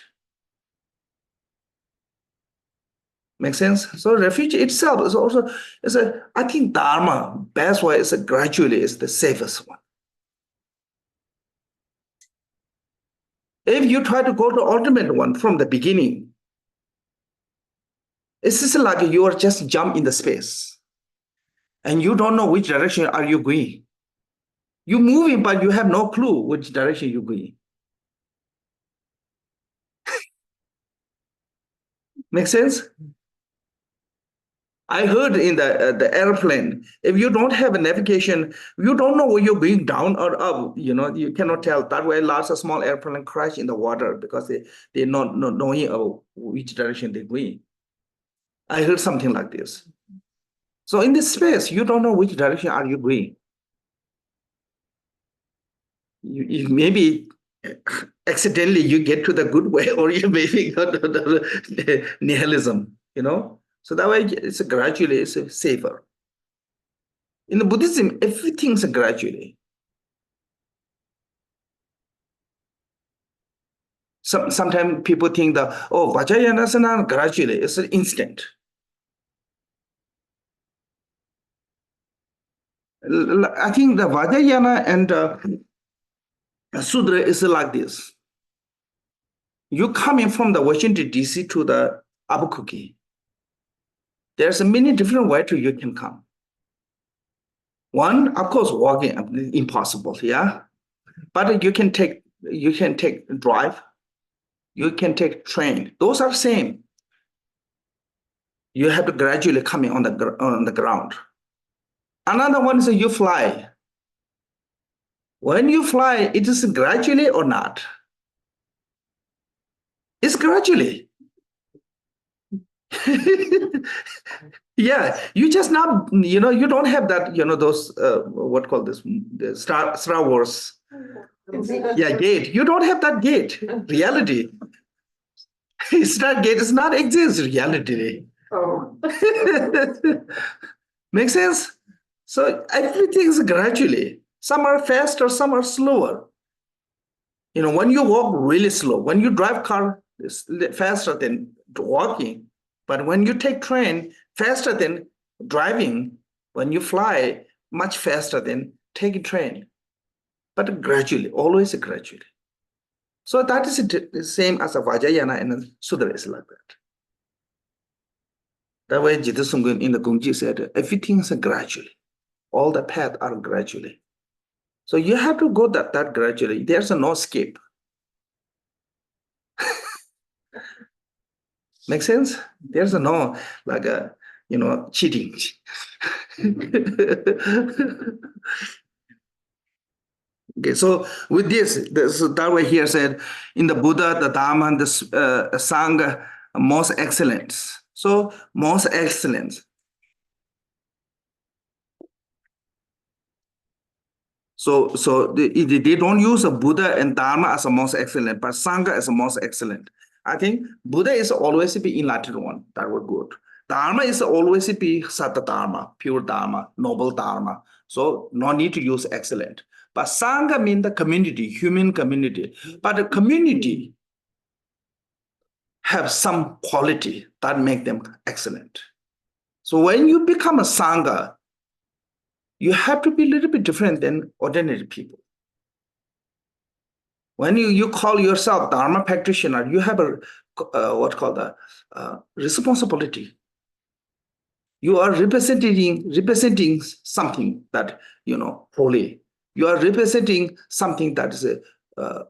Make sense? So refuge itself is also I think Dharma, best way is gradually is the safest one. If you try to go to ultimate one from the beginning, it's just like you are just jump in the space and you don't know which direction are you going. You're moving, but you have no clue which direction you're going. Make sense? I heard in the airplane, if you don't have a navigation, you don't know where you're going down or up. You cannot tell. That way, lots of small airplane crash in the water because they're not knowing which direction they're going. I heard something like this. So in this space, you don't know which direction are you going. You maybe accidentally you get to the good way, or you maybe go to the nihilism. So that way, it's gradually safer. In the Buddhism, everything's gradually. Sometimes people think that, Vajrayanasana gradually, it's an instant. I think the Vajrayana and Sudra is like this. You coming from the Washington, D.C. to the Albuquerque. There's a many different ways you can come. One, of course, walking impossible, yeah. But you can take drive, you can take train. Those are same. You have to gradually coming on the ground. Another one is you fly. When you fly, it is gradually or not? It's gradually. Yeah, you just not, you don't have that, those, what call this, the Star Wars. Yeah, gate. You don't have that gate. Reality. Star gate does not exist. Reality. Oh. Make sense? So everything is gradually. Some are faster, some are slower. When you walk really slow, when you drive car, it's faster than walking. But when you take train, faster than driving. When you fly, much faster than taking train. But gradually, always gradually. So that is the same as a Vajrayana and Sudra is like that. That way, Jita Sungun in the Gungji said, everything is gradually. All the paths are gradually. So you have to go that gradually. There's no escape. Make sense? There's no like cheating. Okay, so with this that way here said in the Buddha, the Dharma, and the Sangha, most excellence. So most excellence. So they don't use a Buddha and Dharma as the most excellent, but Sangha as the most excellent. I think Buddha is always be enlightened one. That was good. Dharma is always be Sattva Dharma, pure Dharma, noble Dharma. So no need to use excellent. But Sangha means the community, human community. But the community have some quality that make them excellent. So when you become a Sangha, you have to be a little bit different than ordinary people. When you call yourself Dharma practitioner, you have a what called the responsibility. You are representing something that holy. You are representing something that is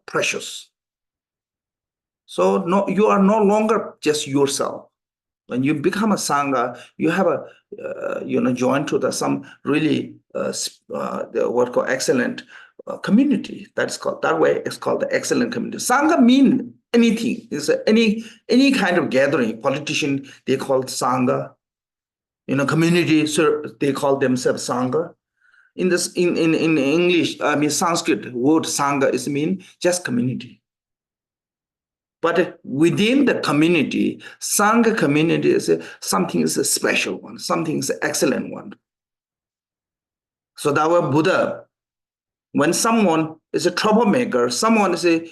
precious. So no, you are no longer just yourself. When you become a Sangha, you have a join to some really what called excellent community. That's called that way. It's called the excellent community. Sangha mean anything. It's any kind of gathering. Politician they call it Sangha. Community, so they call themselves Sangha. In English, I mean Sanskrit word Sangha is mean just community. But within the community, Sangha community is something is a special one, something is an excellent one. So that was Buddha. When someone is a troublemaker, someone is a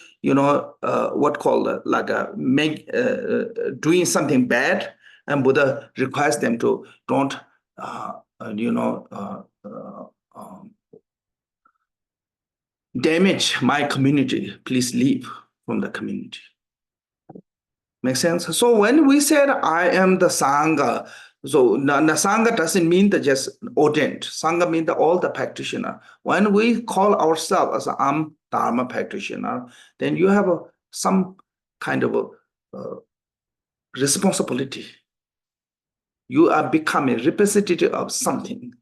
what called like a doing something bad, and Buddha requires them to don't damage my community. Please leave from the community. Make sense? So when we said I am the Sangha, so the Sangha doesn't mean that just ordained. Sangha means all the practitioner. When we call ourselves as I'm Dharma practitioner, then you have some kind of a responsibility. You are becoming a representative of something.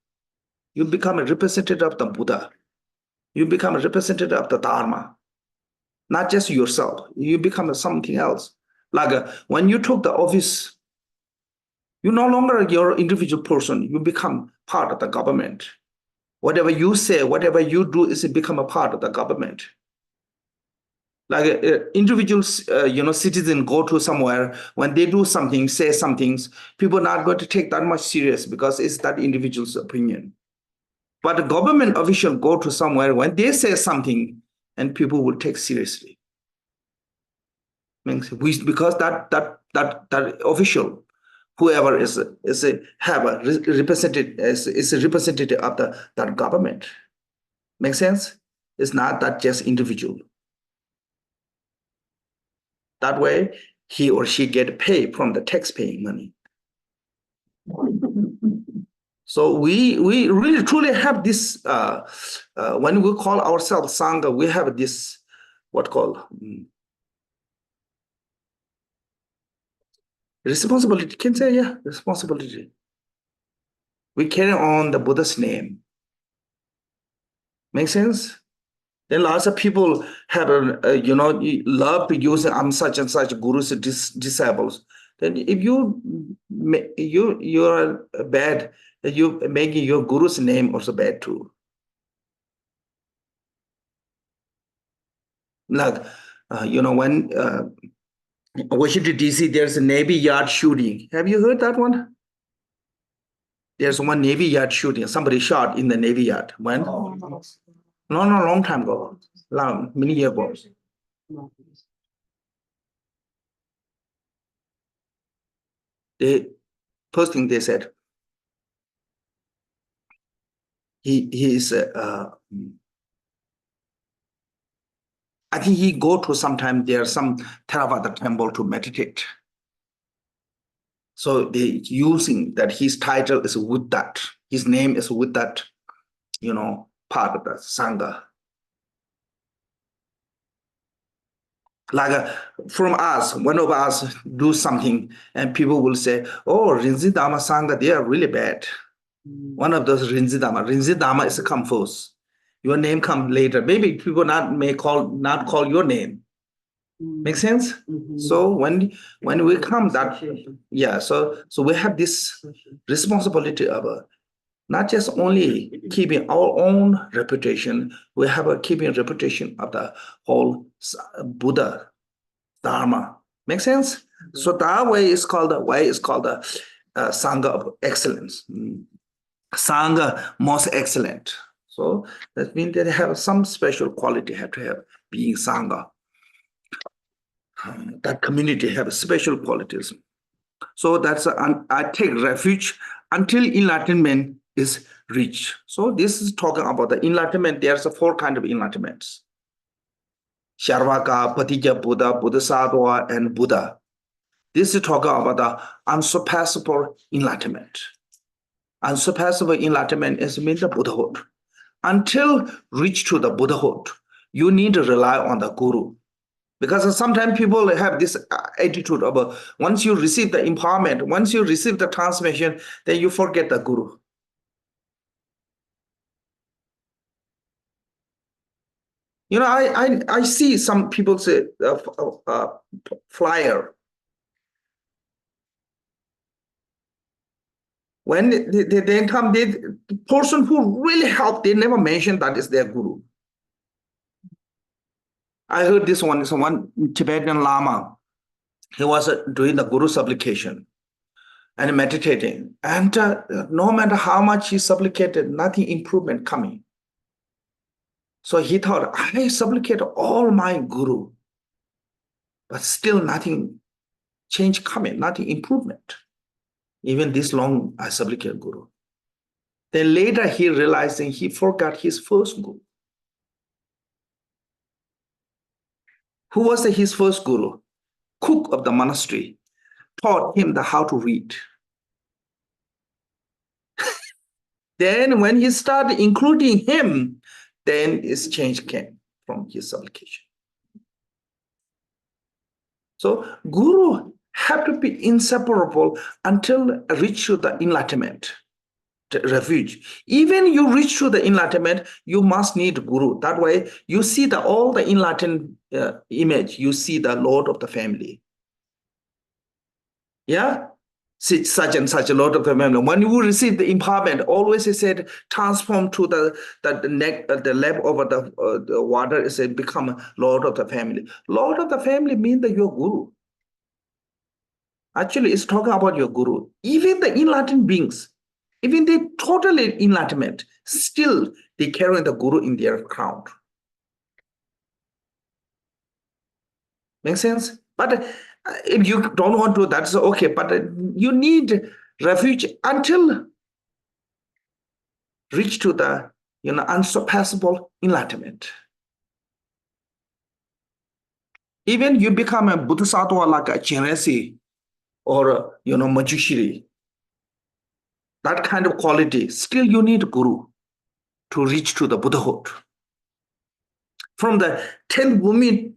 You become a representative of the Buddha. You become a representative of the Dharma. Not just yourself. You become something else. Like when you took the office, you're no longer your individual person. You become part of the government. Whatever you say, whatever you do is become a part of the government. Like individuals, citizens go to somewhere, when they do something, say some things, people are not going to take that much serious because it's that individual's opinion. But the government official go to somewhere, when they say something, and people will take seriously. Because that official, whoever is a representative is a representative of that government. Make sense? It's not that just individual. That way, he or she get paid from the tax-paying money. So we really truly have this. When we call ourselves sangha, we have this what called responsibility. Can say responsibility. We carry on the Buddha's name. Make sense? Then lots of people have, love to use I'm such and such gurus disciples. Then if you're bad, you making your guru's name also bad too. Like, when Washington D.C. there's a Navy Yard shooting. Have you heard that one? There's one Navy Yard shooting. Somebody shot in the Navy Yard. When? No, long time ago. Many years ago. First thing they said, he is I think he go to sometime there's some Theravada temple to meditate. So they using that his title is with that. His name is with that, part of the Sangha. Like from us, one of us do something and people will say, oh, Rinzi Dhamma Sangha, they are really bad. One of those Rinzi Dhamma is come first. Your name come later. Maybe people not call your name. Make sense? So when we come that, so we have this responsibility of not just only keeping our own reputation, we have a keeping reputation of the whole Buddha Dharma. Make sense? So that way is called the Sangha of excellence. Sangha most excellent. So that means they have some special quality have to have being Sangha. That community have special qualities. So that's I take refuge until enlightenment is reached. So this is talking about the enlightenment. There's 4 kinds of enlightenments. Sharvaka, Patija Buddha, Bodhisattva, and Buddha. This is talking about the unsurpassable enlightenment. Unsurpassable enlightenment is means the Buddhahood. Until reach to the Buddhahood, you need to rely on the Guru. Because sometimes people have this attitude of once you receive the empowerment, once you receive the transmission, then you forget the Guru. I see some people say flyer. When they come, the person who really helped, they never mention that is their Guru. I heard this one, Tibetan Lama. He was doing the Guru supplication and meditating. And no matter how much he supplicated, nothing improvement coming. So he thought, I supplicate all my Guru, but still nothing change coming, nothing improvement. Even this long, I supplicate Guru. Then later he realizing he forgot his first Guru. Who was his first Guru? Cook of the monastery taught him how to read. Then when he started including him, then his change came from his supplication. So Guru have to be inseparable until reach to the enlightenment, the refuge. Even you reach to the enlightenment, you must need Guru. That way you see all the enlightened image, you see the Lord of the family. Yeah? Such and such a Lord of the family. When you receive the empowerment, always he said, transform to the lap over the water, it said, become Lord of the family. Lord of the family means that your Guru. Actually, it's talking about your Guru. Even the enlightened beings, even they totally enlightenment, still they carry the Guru in their crown. Make sense? But if you don't want to, that's okay. But you need refuge until reach to the unsurpassable enlightenment. Even you become a Bodhisattva like a Chenresi or, Manjushri, that kind of quality, still you need Guru to reach to the Buddhahood. From the 10 Bhumi,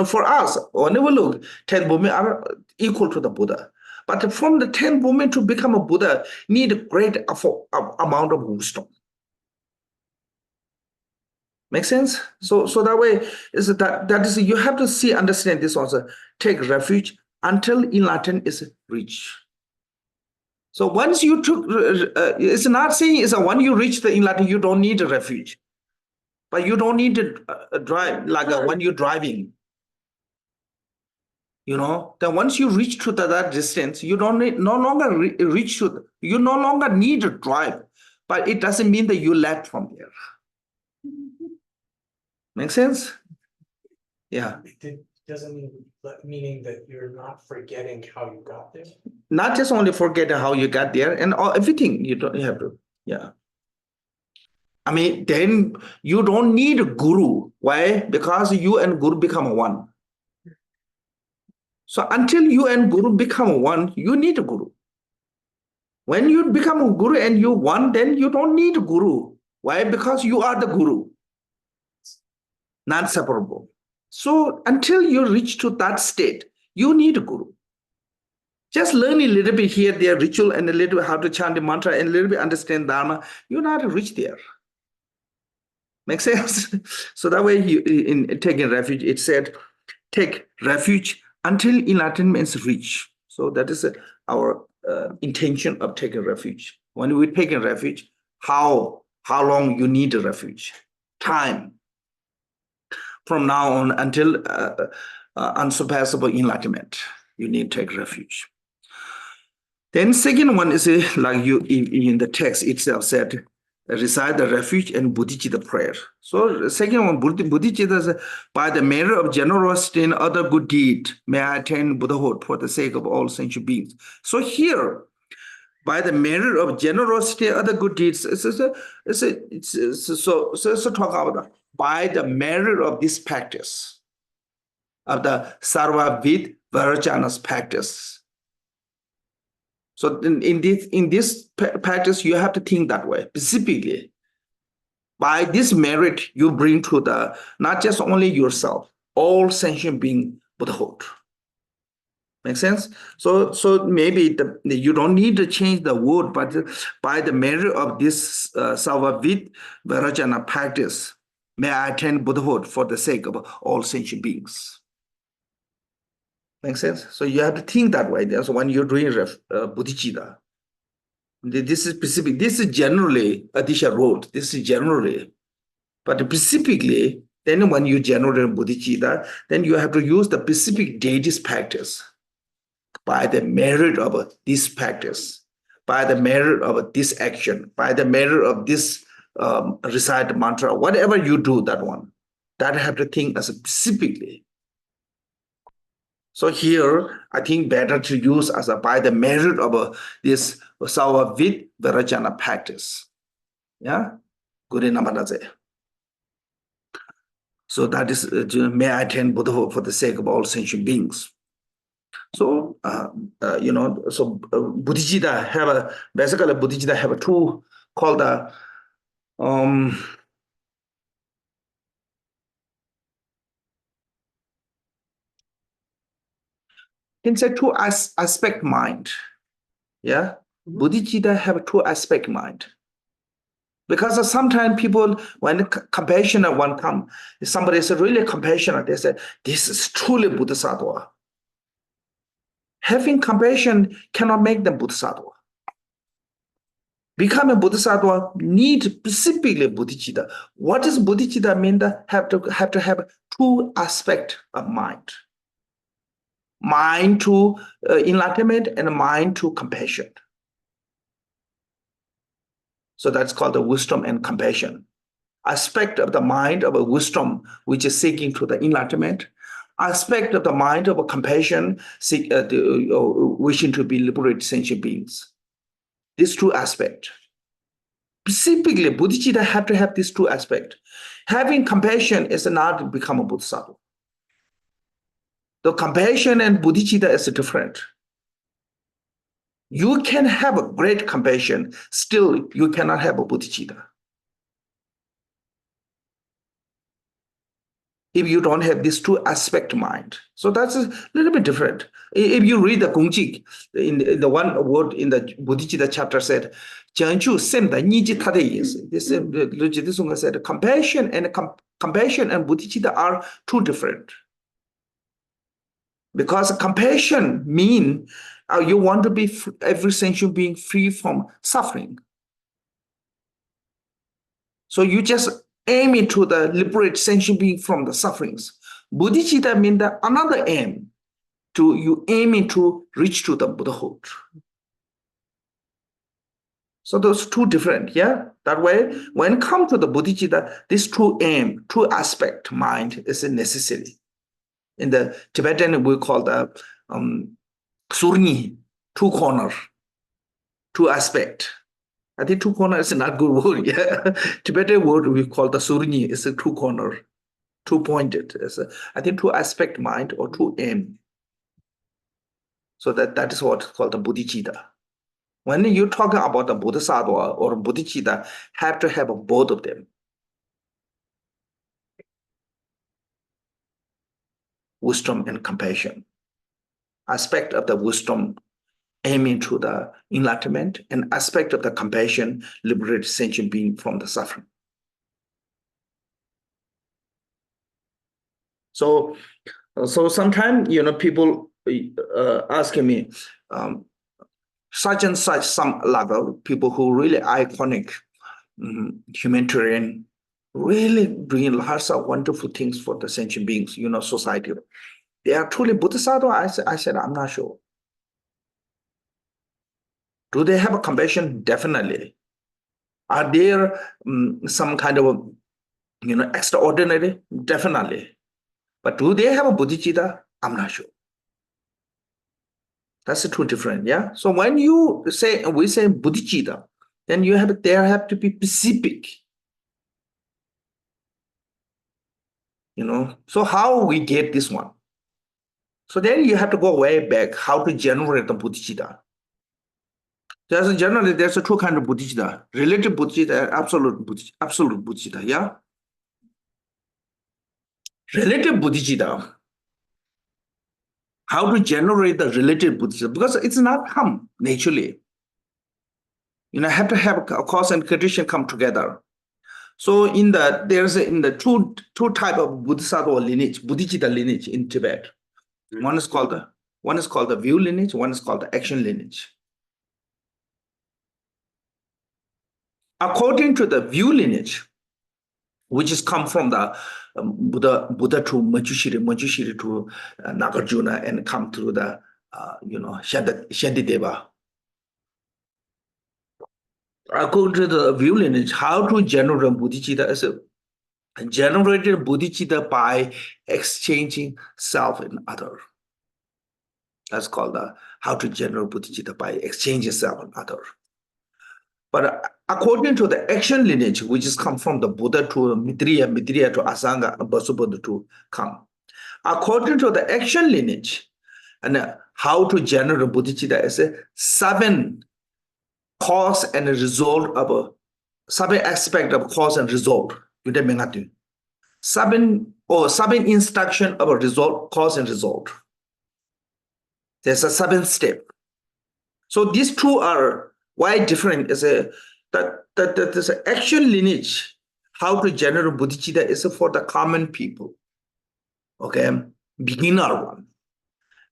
for us, whenever look, 10 Bhumi are equal to the Buddha. But from the 10 Bhumi to become a Buddha, need a great amount of wisdom. Make sense? So that way is that is you have to understand this also. Take refuge until enlightenment is reached. So once you took, it's not saying it's when you reach the enlightenment, you don't need a refuge, but you don't need to drive like when you're driving. Then once you reach to that distance, you don't need, no longer reach to, you no longer need to drive, but it doesn't mean that you left from there. Make sense? Yeah. It doesn't meaning that you're not forgetting how you got there. Not just only forget how you got there and everything you have to. Yeah. I mean, then you don't need a guru. Why? Because you and guru become one. So until you and guru become one, you need a guru. When you become a guru and you one, then you don't need a guru. Why? Because you are the guru. Not separable. So until you reach to that state, you need a guru. Just learn a little bit here, their ritual, and a little bit how to chant the mantra, and a little bit understand Dharma. You're not reach there. Make sense? So that way, in taking refuge, it said, take refuge until enlightenment is reached. So that is our intention of taking refuge. When we take a refuge, how long you need a refuge? Time. From now on until unsurpassable enlightenment, you need to take refuge. Then second one is like you in the text itself said, recite the refuge and bodhicitta prayer. So the second one, bodhicitta is by the merit of generosity and other good deed, may I attain Buddhahood for the sake of all sentient beings. So here, by the merit of generosity and other good deeds, so talk about that. By the merit of this practice, of the Sarwabid Vairochana's practice. So in this practice, you have to think that way, specifically. By this merit, you bring to the, not just only yourself, all sentient being Buddhahood. Make sense? So maybe you don't need to change the word, but by the merit of this Sarwabid Vairochana practice, may I attain Buddhahood for the sake of all sentient beings. Make sense? So you have to think that way. That's when you're doing bodhicitta. This is specific. This is generally Adisha wrote. This is generally, but specifically, then when you generate bodhicitta, then you have to use the specific deity's practice. By the merit of this practice, by the merit of this action, by the merit of this recite mantra, whatever you do, that one, that have to think as specifically. So here, I think better to use as by the merit of this Sarwabid Vairochana practice. Yeah, good enough. So that is, may I attain Buddhahood for the sake of all sentient beings. So, bodhicitta have basically bodhicitta have a two called the, can say two aspect mind. Yeah, bodhicitta have a two aspect mind. Because sometimes people, when compassionate one come, somebody is really compassionate, they say, this is truly Bodhisattva. Having compassion cannot make them Bodhisattva. Becoming Bodhisattva need specifically bodhicitta. What does bodhicitta mean? That have to have two aspects of mind. Mind to enlightenment and mind to compassion. So that's called the wisdom and compassion. Aspect of the mind of a wisdom, which is seeking to the enlightenment. Aspect of the mind of a compassion, wishing to be liberated sentient beings. These two aspects. Specifically, bodhicitta have to have these two aspects. Having compassion is not to become a bodhisattva. So compassion and bodhicitta is different. You can have a great compassion, still you cannot have a bodhicitta. If you don't have this two aspect mind. So that's a little bit different. If you read the Gongji, in the one word in the Bodhicitta chapter said, this one said, compassion and bodhicitta are two different. Because compassion means you want to be every sentient being free from suffering. So you just aim into the liberate sentient being from the sufferings. Bodhicitta means another aim, you aim into reach to the Buddhahood. So those two different, yeah? That way, when it comes to the bodhicitta, this two aim, two aspect mind is a necessity. In the Tibetan, we call the surni, two corner, two aspect. I think two corner is not good word, yeah? Tibetan word we call the surni is a two corner, two pointed. I think two aspect mind or two aim. So that is what's called the bodhicitta. When you talk about the bodhisattva or bodhicitta, have to have both of them. Wisdom and compassion. Aspect of the wisdom aiming to the enlightenment, and aspect of the compassion liberate sentient being from the suffering. So sometimes people asking me, such and such some level people who really iconic humanitarian, really bring lots of wonderful things for the sentient beings, society. They are truly bodhisattva? I said, I'm not sure. Do they have a compassion? Definitely. Are there some kind of, extraordinary? Definitely. But do they have a bodhicitta? I'm not sure. That's the two different, yeah? So when we say bodhicitta, then there have to be specific. So how we get this one? So then you have to go way back, how to generate the bodhicitta. Generally, there's two kinds of bodhicitta, relative bodhicitta and absolute bodhicitta, yeah? Relative bodhicitta, how to generate the relative bodhicitta, because it's not come naturally. Have to have a cause and condition come together. So there's two type of bodhisattva lineage, bodhicitta lineage in Tibet. One is called the view lineage, one is called the action lineage. According to the view lineage, which is come from the Buddha to Manjushri to Nagarjuna, and come through the Shantideva. According to the view lineage, how to generate bodhicitta is generated bodhicitta by exchanging self and other. That's called how to generate bodhicitta by exchanging self and other. But according to the action lineage, which is come from the Buddha to Maitreya to Asanga, and Vasubandhu to come. According to the action lineage, and how to generate bodhicitta is a 7 cause and result of 7 aspect of cause and result. 7 instruction of a result, cause and result. There's a 7 step. So these two are why different is that there's an action lineage, how to generate bodhicitta is for the common people. Okay, beginner one.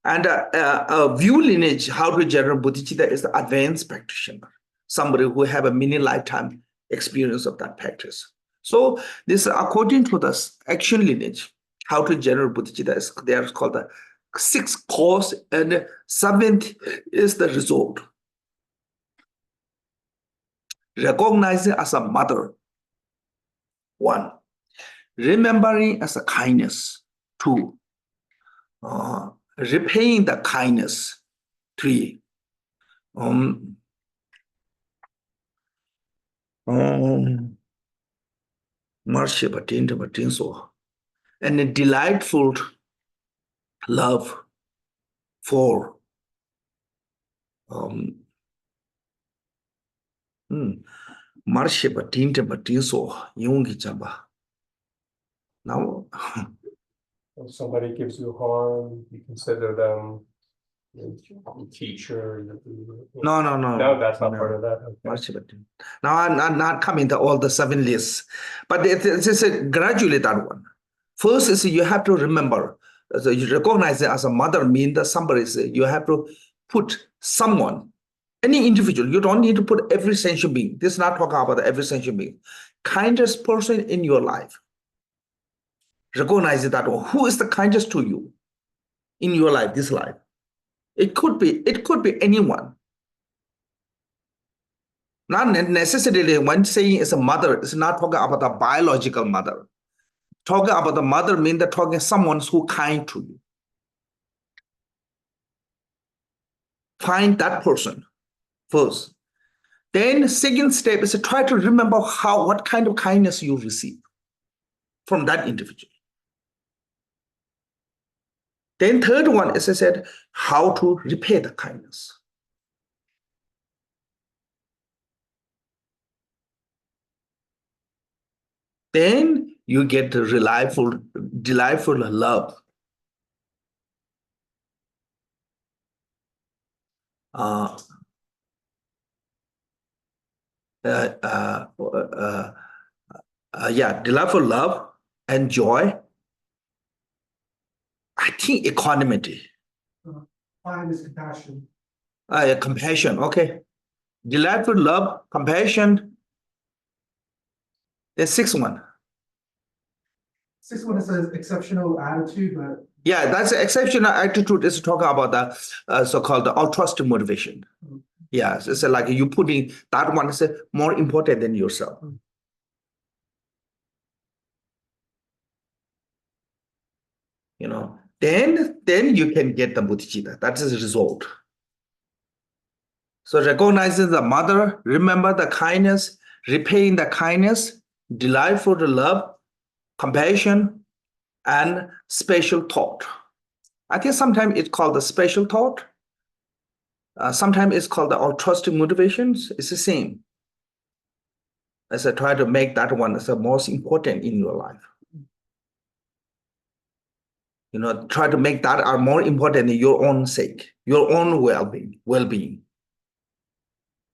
And a view lineage, how to generate bodhicitta is the advanced practitioner, somebody who have a many lifetime experience of that practice. So this, according to the action lineage, how to generate bodhicitta is there called the 6th cause, and 7th is the result. Recognizing as a mother, 1. Remembering as a kindness, 2. Repaying the kindness, 3. Mercy, and delightful love for marship tinte batiso yungi chamba. Now If somebody gives you harm, you consider them a teacher. no. No, that's not part of that. Okay. Now I'm not coming to all the 7 lists, but it's gradually that one. First is you have to remember, so you recognize it as a mother means that somebody is, you have to put someone, any individual, you don't need to put every sentient being. This is not talking about every sentient being. Kindest person in your life. Recognize that who is the kindest to you in your life, this life. It could be anyone. Not necessarily when saying it's a mother, it's not talking about a biological mother. Talking about the mother means that talking someone who's kind to you. Find that person first. Then second step is to try to remember what kind of kindness you receive from that individual. Then third one, as I said, how to repay the kindness. Then you get the delightful love. Delightful love and joy. I think equanimity. 5 is compassion. Compassion, okay. Delightful love, compassion. The 6th one. 6th one says exceptional attitude, but Yeah, that's exceptional attitude is talking about the so-called altruistic motivation. Yeah, it's like you putting that one is more important than yourself. You know, then you can get the bodhicitta. That is the result. So recognizing the mother, remember the kindness, repaying the kindness, delightful love, compassion, and special thought. I think sometimes it's called the special thought. Sometimes it's called the altruistic motivations. It's the same. As I try to make that one as the most important in your life. You know, try to make that are more important than your own sake, your own well-being.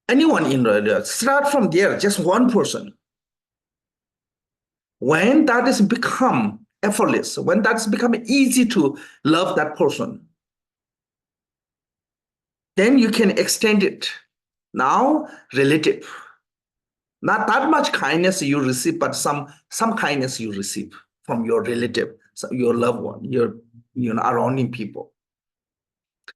Anyone in the start from there, just one person. When that is become effortless, when that's become easy to love that person, then you can extend it. Now, relative. Not that much kindness you receive, but some kindness you receive from your relative, your loved one, your surrounding people.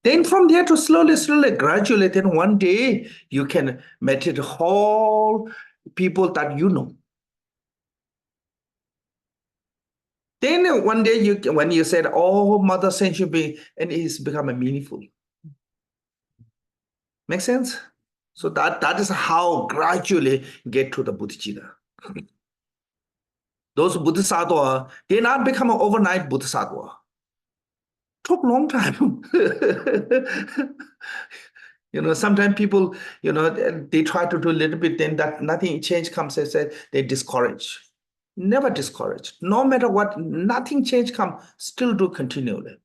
Then from there to slowly, gradually, then one day you can meditate whole people that you know. Then one day when you said, "Oh, Mother Sentient Being," and it's become meaningful. Make sense? So that is how gradually get to the bodhicitta. Those bodhisattva, they not become an overnight bodhisattva. Took a long time. You know, sometimes people, you know, they try to do a little bit, then that nothing change comes, they discourage. Never discourage. No matter what, nothing change come, still do continually.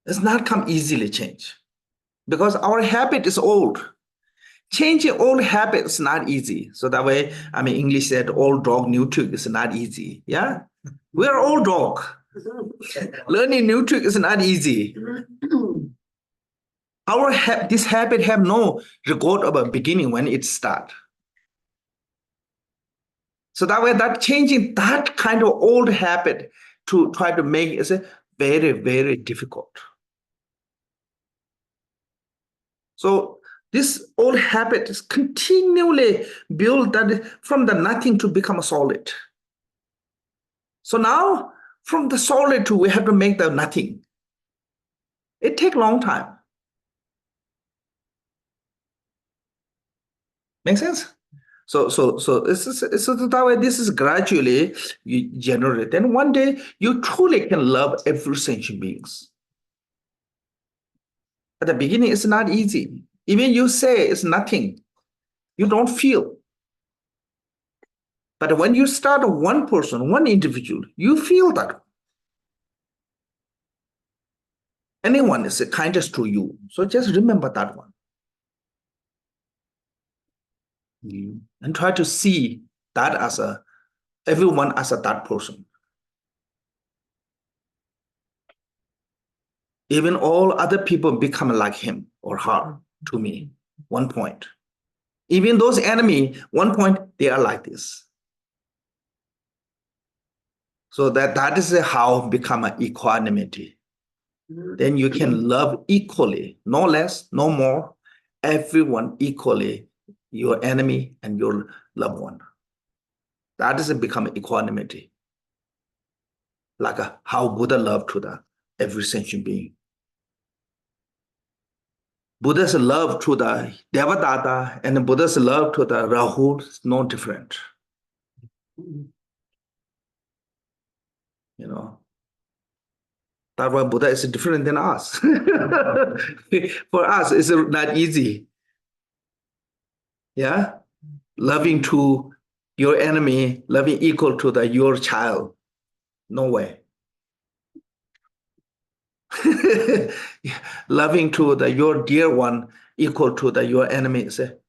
It's not come easily change. Because our habit is old. Changing old habits is not easy. So that way, I mean, English said old dog, new trick is not easy. Yeah? We're old dog. Learning new trick is not easy. This habit have no record of a beginning when it start. So that way, that changing that kind of old habit to try to make is very, very difficult. So this old habit is continually built that from the nothing to become a solid. So now, from the solid to we have to make the nothing. It takes a long time. Make sense? So it's that way. This is gradually you generate. Then one day you truly can love every sentient beings. At the beginning, it's not easy. Even you say it's nothing, you don't feel. But when you start one person, one individual, you feel that. Anyone is the kindest to you. So just remember that one. And try to see that as everyone as that person. Even all other people become like him or her to me, one point. Even those enemy, one point, they are like this. So that is how become an equanimity. Then you can love equally, no less, no more, everyone equally, your enemy and your loved one. That is become equanimity. Like how Buddha loved to every sentient being. Buddha's love to the Devadatta and Buddha's love to the Rahul is no different. You know, that's why Buddha is different than us. For us, it's not easy. Yeah, loving to your enemy, loving equal to your child. No way. Loving to your dear one equal to your enemy.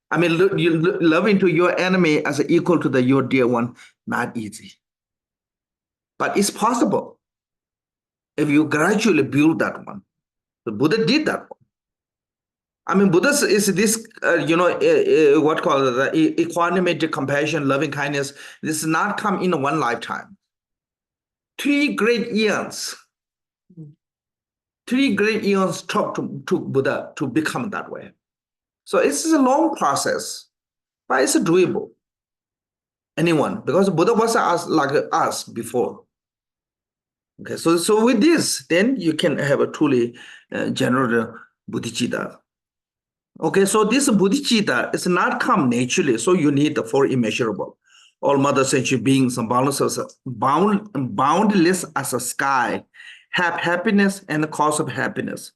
I mean, loving to your enemy as equal to your dear one, not easy. But it's possible if you gradually build that one. The Buddha did that one. I mean, Buddha is this, what called the equanimity, compassion, loving kindness. This does not come in one lifetime. 3 great eons. 3 great eons took to Buddha to become that way. So it's a long process, but it's doable. Anyone, because Buddha was like us before. Okay, so with this, then you can have a truly general bodhicitta. Okay, so this bodhicitta is not come naturally, so you need the 4 immeasurable. All mother sentient beings and boundless as a sky have happiness and the cause of happiness.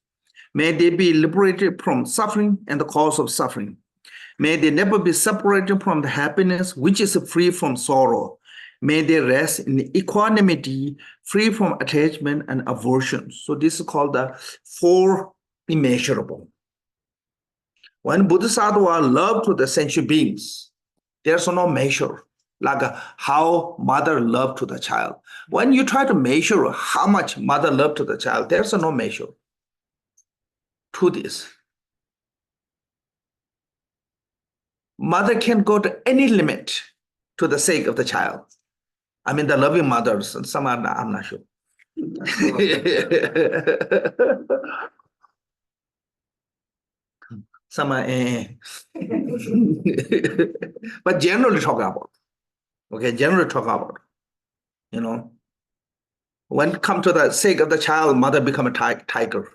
May they be liberated from suffering and the cause of suffering. May they never be separated from the happiness which is free from sorrow. May they rest in equanimity, free from attachment and aversion. So this is called the 4 immeasurable. When Bodhisattva love to the sentient beings, there's no measure, like how mother love to the child. When you try to measure how much mother love to the child, there's no measure to this. Mother can go to any limit to the sake of the child. I mean, the loving mothers, and some are not, I'm not sure. Some are, but generally talk about, okay, generally talk about, when it comes to the sake of the child, mother become a tiger.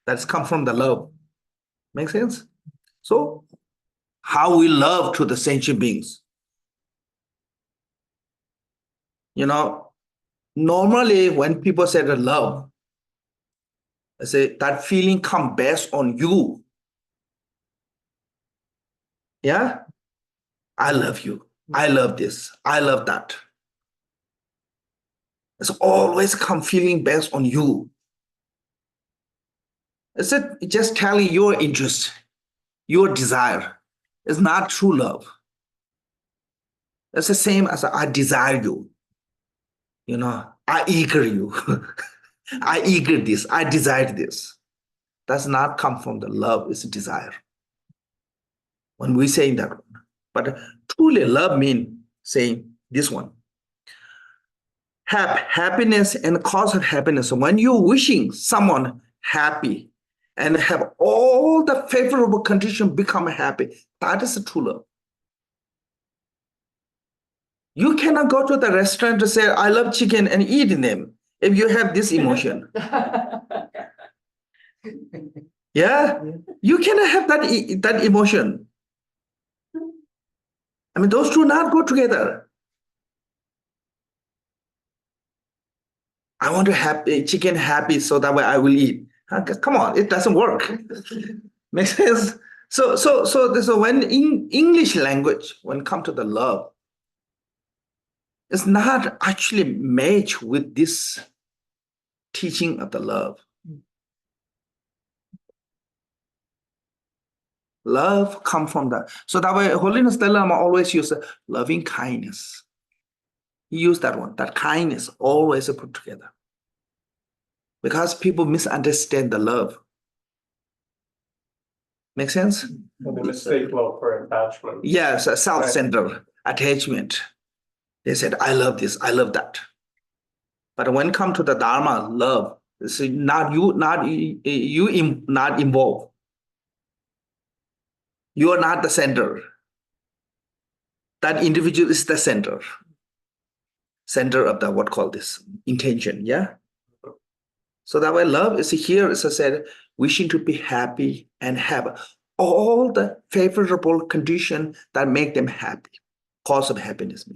That's come from the love. Make sense? So, how we love to the sentient beings. Normally when people say the love, I say that feeling comes based on you. Yeah? I love you. I love this. I love that. It's always come feeling based on you. It's just telling your interest, your desire. It's not true love. It's the same as I desire you. I eager you. I eager this. I desire this. Does not come from the love, it's desire. When we say that one. But truly love means saying this one. Have happiness and the cause of happiness. When you're wishing someone happy and have all the favorable conditions become happy, that is a true love. You cannot go to the restaurant to say, I love chicken and eat them if you have this emotion. Yeah, you cannot have that emotion. I mean, those two not go together. I want to have chicken happy so that way I will eat. Come on, it doesn't work. Makes sense? So when in English language, when it comes to the love, it's not actually matched with this teaching of the love. Love comes from that. So that way, Holiness Dalai Lama always use loving kindness. He used that one, that kindness always put together. Because people misunderstand the love. Make sense? And the mistake love for attachment. Yes, self-centered attachment. They said, I love this, I love that. But when it comes to the Dharma, love, it's not not involved. You are not the center. That individual is the center. Center of the what call this intention, yeah? So that way love is here, as I said, wishing to be happy and have all the favorable conditions that make them happy. Cause of happiness.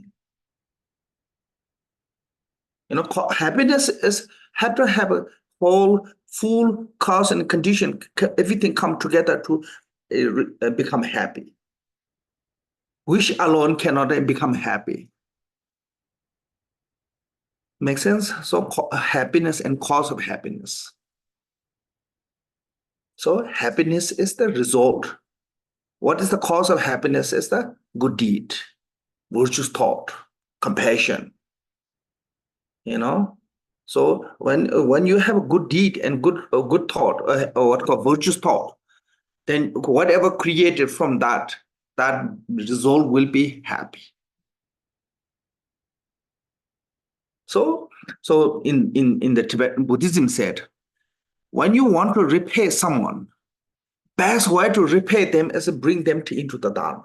You know, happiness is have to have a whole full cause and condition, everything come together to become happy. Wish alone cannot become happy. Make sense? So happiness and cause of happiness. So happiness is the result. What is the cause of happiness? Is the good deed, virtuous thought, compassion. You know, so when you have a good deed and good thought, or what called virtuous thought, then whatever created from that result will be happy. So in the Tibetan Buddhism said, when you want to repay someone, best way to repay them is to bring them into the Dharma.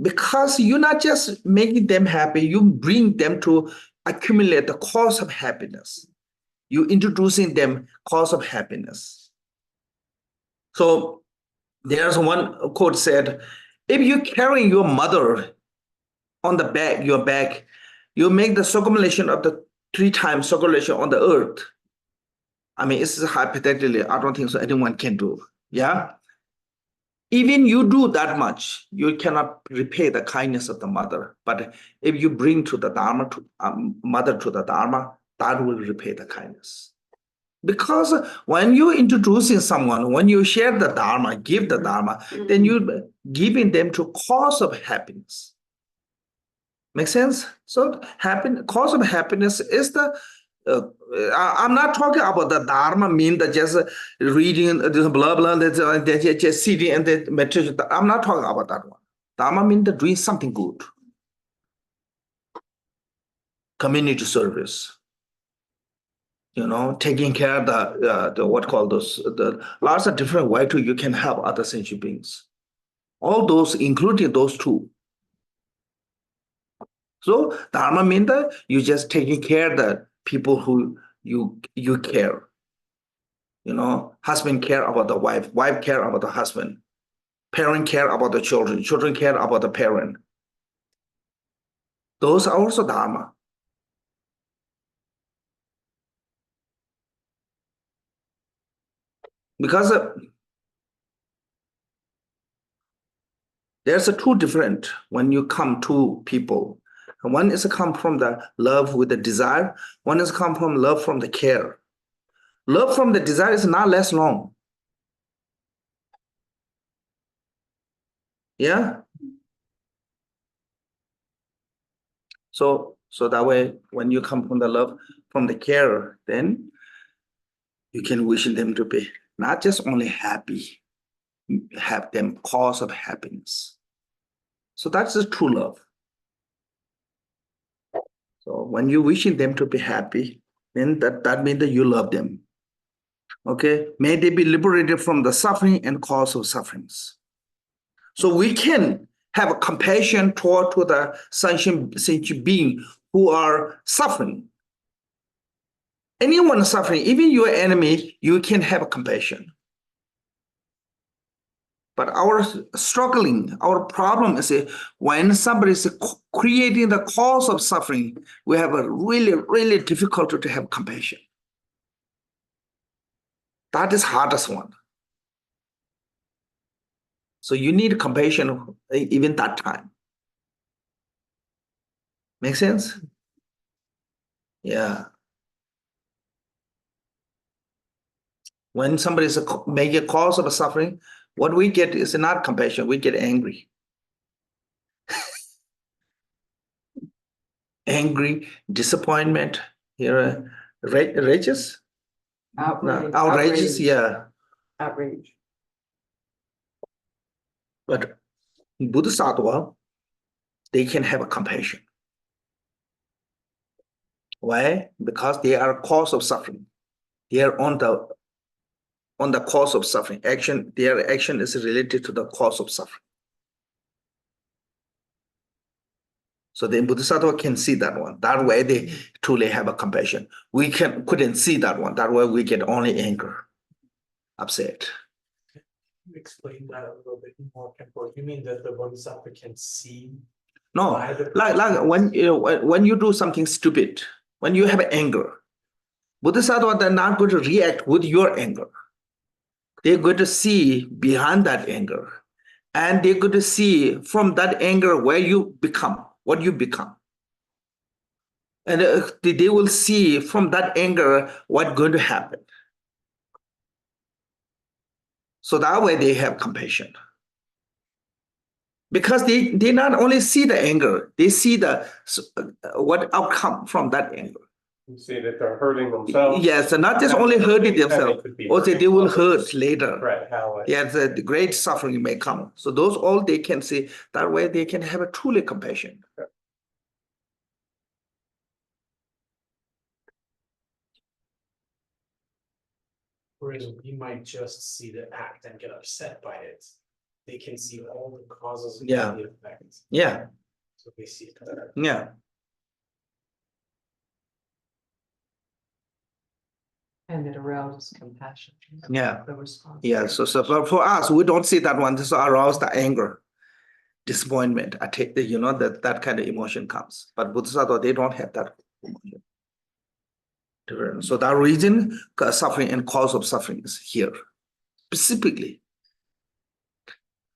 Because you're not just making them happy, you bring them to accumulate the cause of happiness. You're introducing them cause of happiness. So there's one quote said, if you're carrying your mother on the back, your back, you make the circumambulation of the 3 times circulation on the earth. I mean, it's hypothetically, I don't think so anyone can do. Yeah. Even you do that much, you cannot repay the kindness of the mother. But if you bring to the Dharma, mother to the Dharma, that will repay the kindness. Because when you're introducing someone, when you share the Dharma, give the Dharma, then you're giving them to cause of happiness. Make sense? So cause of happiness is the I'm not talking about the Dharma mean that just reading blah blah that just sitting and the meditation. I'm not talking about that one. Dharma means that doing something good. Community service. You know, taking care of the what call those the lots of different ways you can help other sentient beings. All those, including those two. So Dharma means that you just taking care of the people who you care. You know, husband care about the wife care about the husband, parent care about the children care about the parent. Those are also Dharma. Because there's a two different when you come to people. One is come from the love with the desire. One is come from love from the care. Love from the desire is not less long. Yeah. So that way, when you come from the love from the care, then you can wish them to be not just only happy, have them cause of happiness. So that's the true love. So when you wishing them to be happy, then that means that you love them. Okay, may they be liberated from the suffering and cause of sufferings. So we can have a compassion toward to the sentient being who are suffering. Anyone suffering, even your enemy, you can have a compassion. But our struggling, our problem is when somebody is creating the cause of suffering, we have a really, really difficult to have compassion. That is hardest one. So you need compassion even that time. Make sense? Yeah. When somebody is making a cause of suffering, what we get is not compassion, we get angry. Angry, disappointment, outrageous? Outrage. No, outrageous, yeah. Outrage. But in Bodhisattva, they can have a compassion. Why? Because they are cause of suffering. They are on the cause of suffering. Their action is related to the cause of suffering. So the Bodhisattva can see that one. That way they truly have a compassion. We couldn't see that one. That way we get only anger, upset. Explain that a little bit more, Khenpo. You mean that the Bodhisattva can see? No, like when you do something stupid, when you have anger, Bodhisattva, they're not going to react with your anger. They're going to see behind that anger. And they're going to see from that anger where you become, what you become. And they will see from that anger what's going to happen. So that way they have compassion. Because they not only see the anger, they see what outcome from that anger. You see that they're hurting themselves. Yes, and not just only hurting themselves, also they will hurt later. Right, how Yes, the great suffering may come. So those all they can see, that way they can have a truly compassion. Whereas we might just see the act and get upset by it. They can see all the causes and Yeah. the effects. Yeah, So they see it. yeah. And it arouses compassion. Yeah. The response. Yeah, so for us, we don't see that one. This arouse the anger, disappointment. I take that kind of emotion comes. But Bodhisattva, they don't have that emotion. So that reason, suffering and cause of suffering is here, specifically.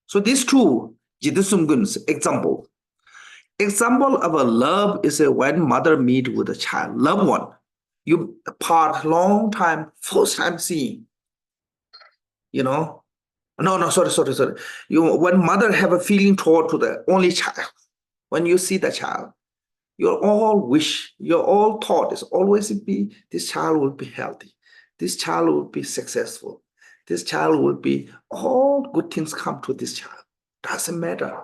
So these two, Jidusumgun's example of a love is when mother meet with a child, loved one. You apart long time, first time seeing. No, sorry. When mother have a feeling toward to the only child, when you see the child, your all thought is always be, this child will be healthy. This child will be successful. This child will be, all good things come to this child. Doesn't matter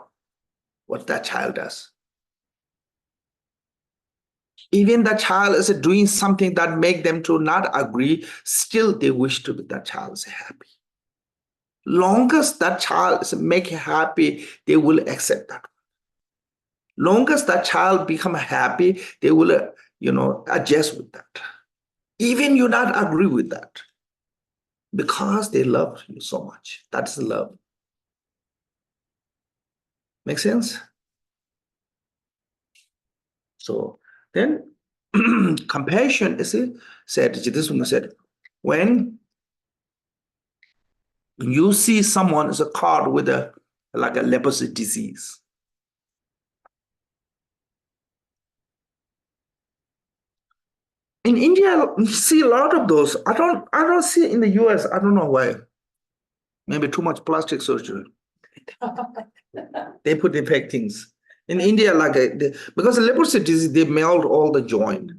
what that child does. Even the child is doing something that make them to not agree, still they wish to be that child is happy. Longest that child is make happy, they will accept that. Longest that child become happy, they will, adjust with that. Even you not agree with that, because they love you so much. That's love. Make sense? So then, compassion is said. This one said, when you see someone is caught with like a leprosy disease. In India, you see a lot of those. I don't see it in the US. I don't know why. Maybe too much plastic surgery. They put infect things. In India, because the leprosy disease, they melt all the joint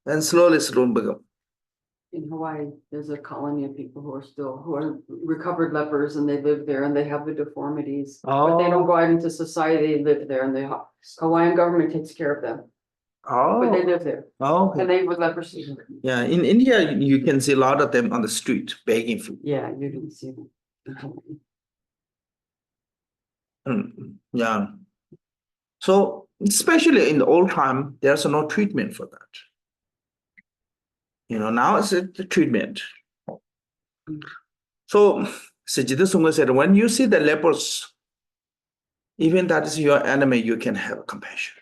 and slowly become. In Hawaii, there's a colony of people who are recovered lepers, and they live there and they have the deformities. But they don't go out into society, they live there, and the Hawaiian government takes care of them. But they live there. Okay. And they with leprosy. Yeah, in India, you can see a lot of them on the street begging food. Yeah, you didn't see them. Yeah. So especially in the old time, there's no treatment for that. Now it's the treatment. So Sejita Sungha said, when you see the lepers, even that is your enemy, you can have compassion.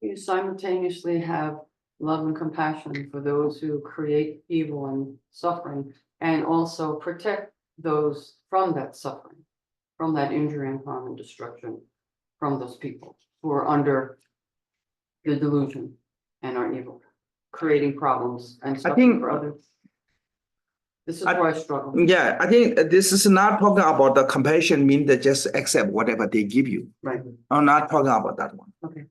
You simultaneously have love and compassion for those who create evil and suffering, and also protect those from that suffering, from that injury and harm and destruction, from those people who are under the delusion and are evil, creating problems and suffering for others. This is where I struggle. Yeah, I think this is not talking about the compassion, mean that just accept whatever they give you. Right. I'm not talking about that one. Okay.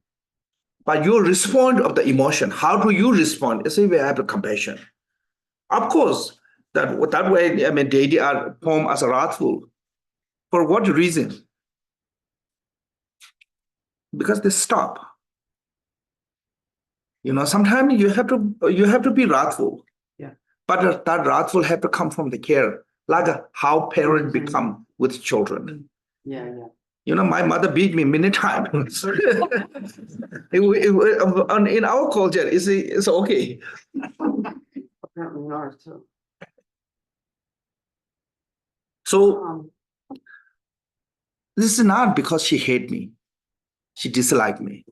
But you respond of the emotion. How do you respond? It's if you have compassion. Of course, that way, I mean, deity are formed as wrathful. For what reason? Because they stop. You know, sometimes you have to be wrathful. Yeah. But that wrathful have to come from the care, like how parents become with children. Yeah, yeah. You know, my mother beat me many times. In our culture, it's okay. Apparently in ours too. So this is not because she hate me. She disliked me.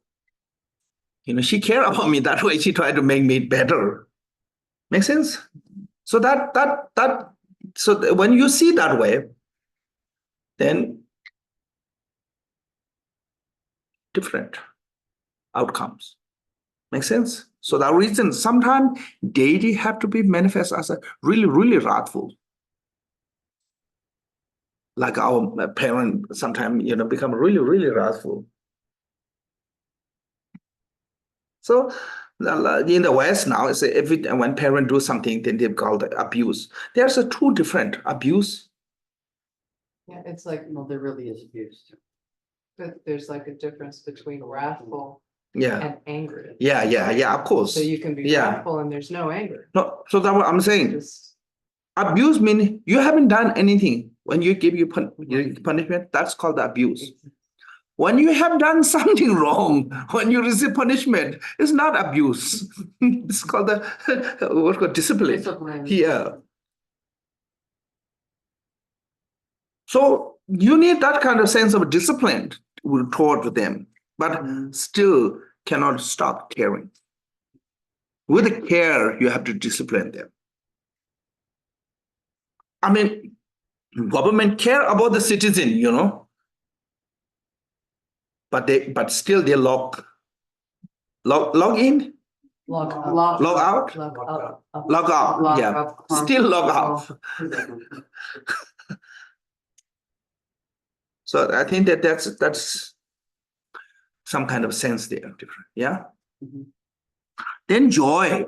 You know, she care about me. That way she tried to make me better. Make sense? So so when you see that way, then different outcomes. Make sense? So that reason sometimes deity have to be manifest as a really, really wrathful. Like our parent sometimes, you know, become really, really wrathful. So in the West now, it's when parents do something, then they call it abuse. There's two different abuse. Yeah, it's like, well, there really is abuse too. But there's like a difference between wrathful Yeah. and angry. Yeah, of course. So you can be Yeah. wrathful and there's no anger. No, so that's what I'm saying. Just, Abuse means you haven't done anything. When you give you punishment, that's called abuse. When you have done something wrong, when you receive punishment, it's not abuse. It's called what's called discipline. Discipline. Yeah. So you need that kind of sense of discipline toward them, but still cannot stop caring. With care, you have to discipline them. I mean, government care about the citizen, you know, but still they log in, Log out, log out. log out, Log yeah, out. still log out. So I think that's some kind of sense there, different, yeah. Mhm. Then joy.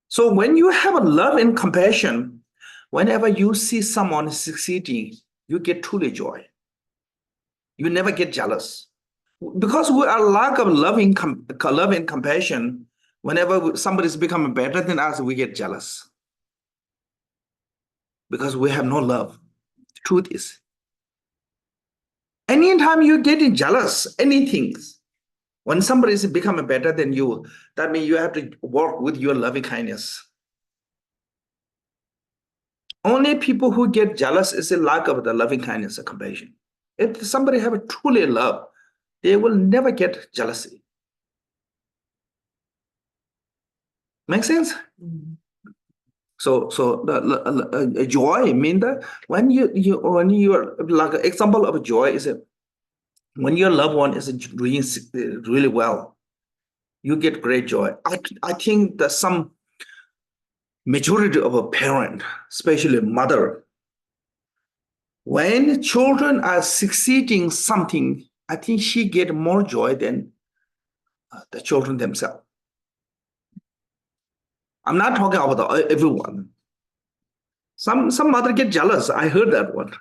So when you have a love and compassion, whenever you see someone succeeding, you get truly joy. You never get jealous. Because we are lack of love and compassion, whenever somebody is becoming better than us, we get jealous. Because we have no love. The truth is, anytime you get jealous, anything, when somebody is becoming better than you, that means you have to work with your loving kindness. Only people who get jealous is a lack of the loving kindness and compassion. If somebody have a truly love, they will never get jealousy. Make sense? So the joy mean that when you're like an example of joy is when your loved one is doing really well, you get great joy. I think that some majority of a parent, especially mother, when children are succeeding something, I think she get more joy than the children themselves. I'm not talking about everyone. Some mother get jealous. I heard that one.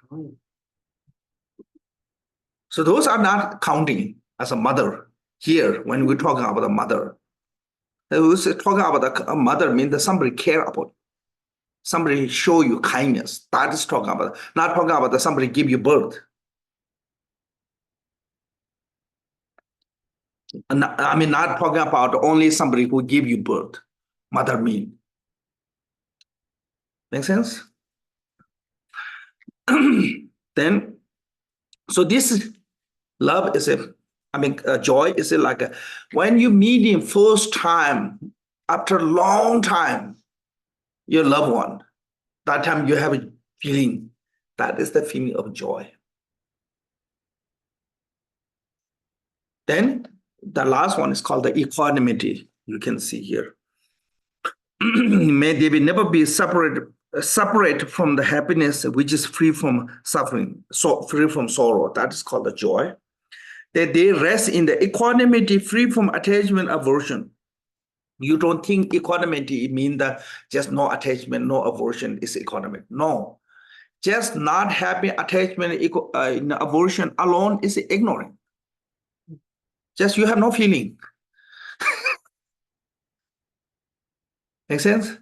So those are not counting as a mother here when we're talking about a mother. We're talking about a mother means that somebody care about you. Somebody show you kindness. That is talking about, not talking about that somebody give you birth. I mean, not talking about only somebody who give you birth. mother mean. Make sense? Then, so this is love is joy is like when you meet him first time after a long time, your loved one, that time you have a feeling, that is the feeling of joy. Then the last one is called the equanimity. You can see here. May they never be separate from the happiness which is free from suffering, so free from sorrow. That is called the joy. That they rest in the equanimity, free from attachment, aversion. You don't think equanimity means that just no attachment, no aversion is equanimity. No, just not having attachment, aversion alone is ignorant. Just you have no feeling. Make sense?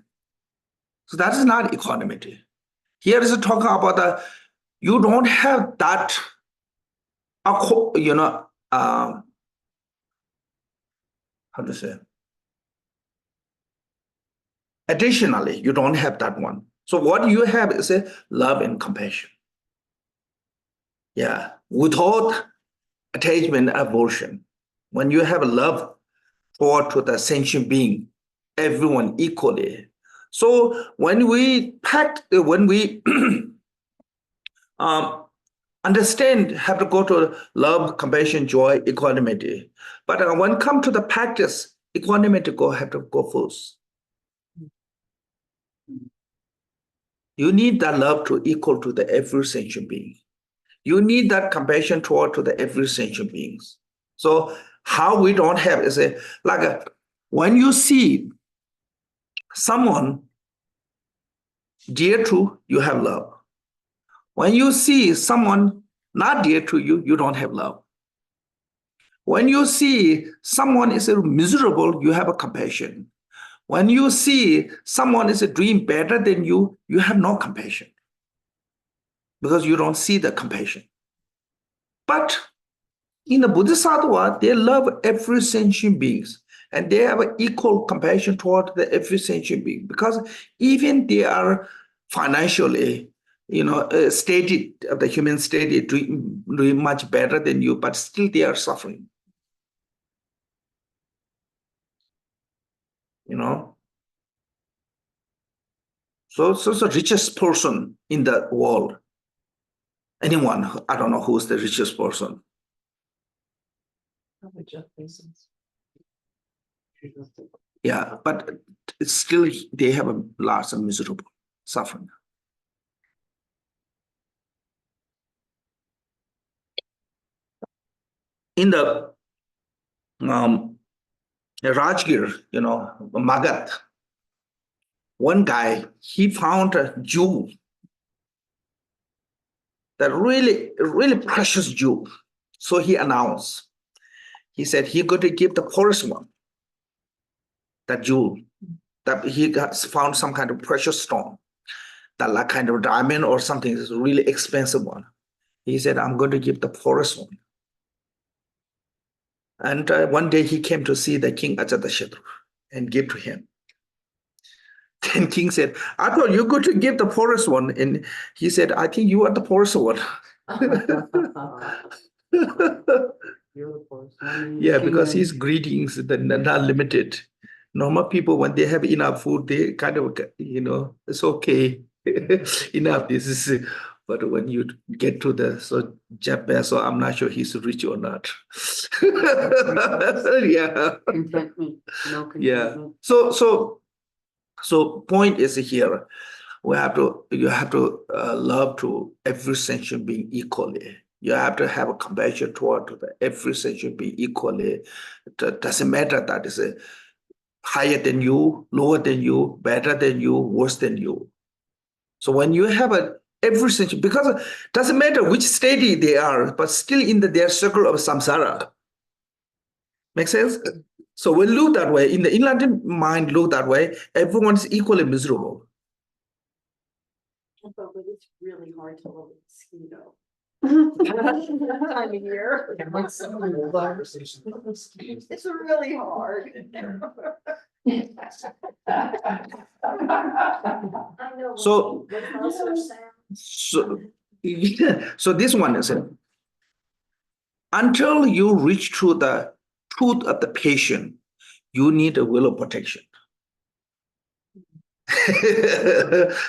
So that is not equanimity. Here is talking about you don't have that, how to say? Additionally, you don't have that one. So what you have is a love and compassion. Yeah, without attachment, aversion. When you have love toward to the sentient being, everyone equally. So when we understand, have to go to love, compassion, joy, equanimity. But when come to the practice, equanimity have to go first. You need that love to equal to the every sentient being. You need that compassion toward to the every sentient beings. So how we don't have is when you see someone dear to you, have love. When you see someone not dear to you, you don't have love. When you see someone is miserable, you have a compassion. When you see someone is doing better than you, you have no compassion because you don't see the compassion. But in the Bodhisattva, they love every sentient beings and they have an equal compassion toward the every sentient being because even they are financially, stated of the human state doing much better than you, but still they are suffering. So the richest person in the world, anyone, I don't know who's the richest person. Probably Jeff Bezos. Yeah, but it's still they have a lots of miserable suffering. In the Rajgir, Magadh, one guy, he found a jewel, that really, really precious jewel. So he announced, he said he's going to give the poorest one that jewel, that he found some kind of precious stone, that like kind of diamond or something is a really expensive one. He said, I'm going to give the poorest one. And one day he came to see the king Ajatashatru and gave to him. Then king said, I thought you're going to give the poorest one. And he said, I think you are the poorest one. You're the poorest one. Yeah, because his greetings are not limited. Normal people, when they have enough food, they kind of, it's okay. Enough, this is, but when you get to the, Jeff Bezos, I'm not sure he's rich or not. Yeah. Contentment, no contentment. Yeah. So point is here, you have to love to every sentient being equally. You have to have a compassion toward every sentient being equally. It doesn't matter that is higher than you, lower than you, better than you, worse than you. So when you have every sentient, because it doesn't matter which state they are, but still in their circle of samsara. Make sense? So we look that way, in the enlightened mind look that way, everyone is equally miserable. But it's really hard to love a mosquito. Time of year. It's really hard. I know. So- But it's also sad. So, so this one is until you reach to the truth of the patient, you need a will of protection.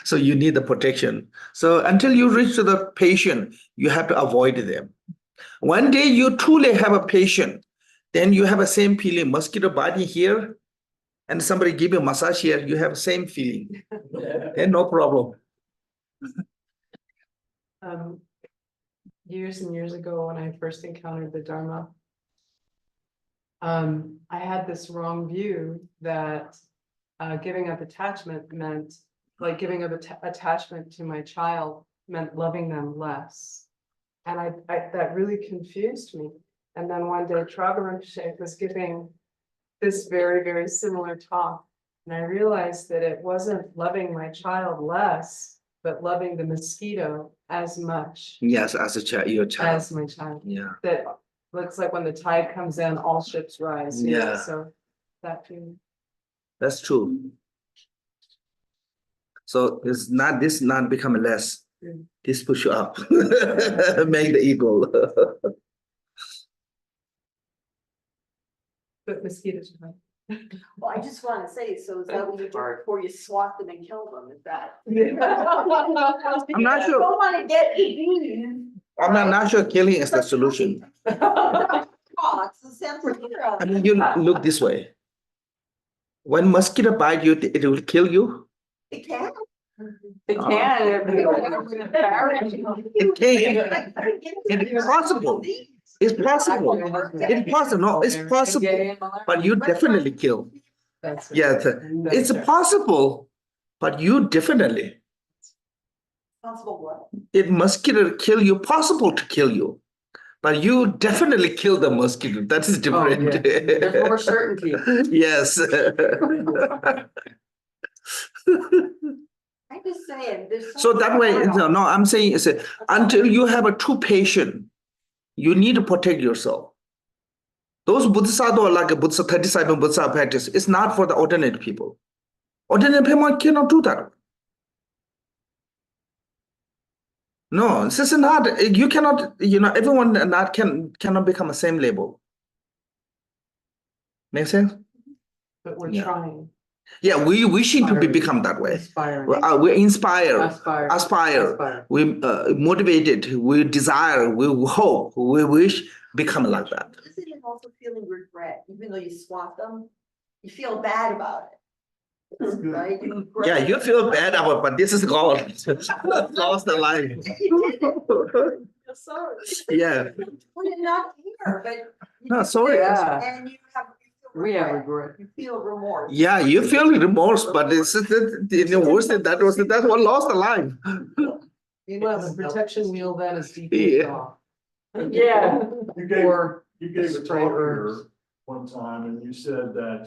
So you need the protection. So until you reach to the patient, you have to avoid them. One day you truly have a patient, then you have a same feeling, mosquito biting here, and somebody give you a massage here, you have the same feeling, and no problem. Years and years ago, when I first encountered the Dharma, I had this wrong view that giving up attachment meant, like giving up attachment to my child meant loving them less. And I that really confused me. And then one day, Rinpoche was giving this very, very similar talk. And I realized that it wasn't loving my child less, but loving the mosquito as much Yes, as a child, your child. as my child. Yeah. That looks like when the tide comes in, all ships rise. you know, Yeah. So that feeling. That's true. So it's not this not become less. Mm. This push you up, make the equal. But mosquitoes are Well, I just want to say, so is that what you do before you swat them and kill them? Is that? I'm not You sure. don't want to get disease. I'm not sure killing is the solution. Oh, it's the Samsara. I mean, you look this way. When mosquito bite you, it will kill you. It can. It can. It can. It's possible. It's possible. It's possible. No, it's possible. But you definitely kill. That's right. Yeah, it's right. possible, but you definitely. Possible what? It mosquito kill you, possible to kill you, but you definitely kill the mosquito. That is different. Oh, There's more certainty. Yes. I'm just saying, there's. So that way, no, I'm saying is until you have a true patient, you need to protect yourself. Those Bodhisattva are like a Buddha 37 Bodhisattva practice. It's not for the ordinary people. Ordinary people cannot do that. No, this is not. You cannot. Everyone cannot become the same label. Make sense? But we're Yeah. trying. Yeah, we wishing to Inspiring. become that way. Inspiring. We're inspired, Aspire. aspire. We motivated. We desire. We hope. We wish become like that. Isn't it also feeling regret, even though you swat them? You feel bad about it. Right? You regret Yeah, it. you feel bad about, but this is God. Lost the life. You did it. You're sorry. Yeah. Well, you're not here, but. you No, did sorry. it, Yeah. And you feel We have regret. regret. You feel remorse. Yeah, you feel remorse, but it's worse than that was that's what lost the life. Meanwhile, the protection wheel then is deeply Yeah. off. Yeah. You gave a talk here one time and you said that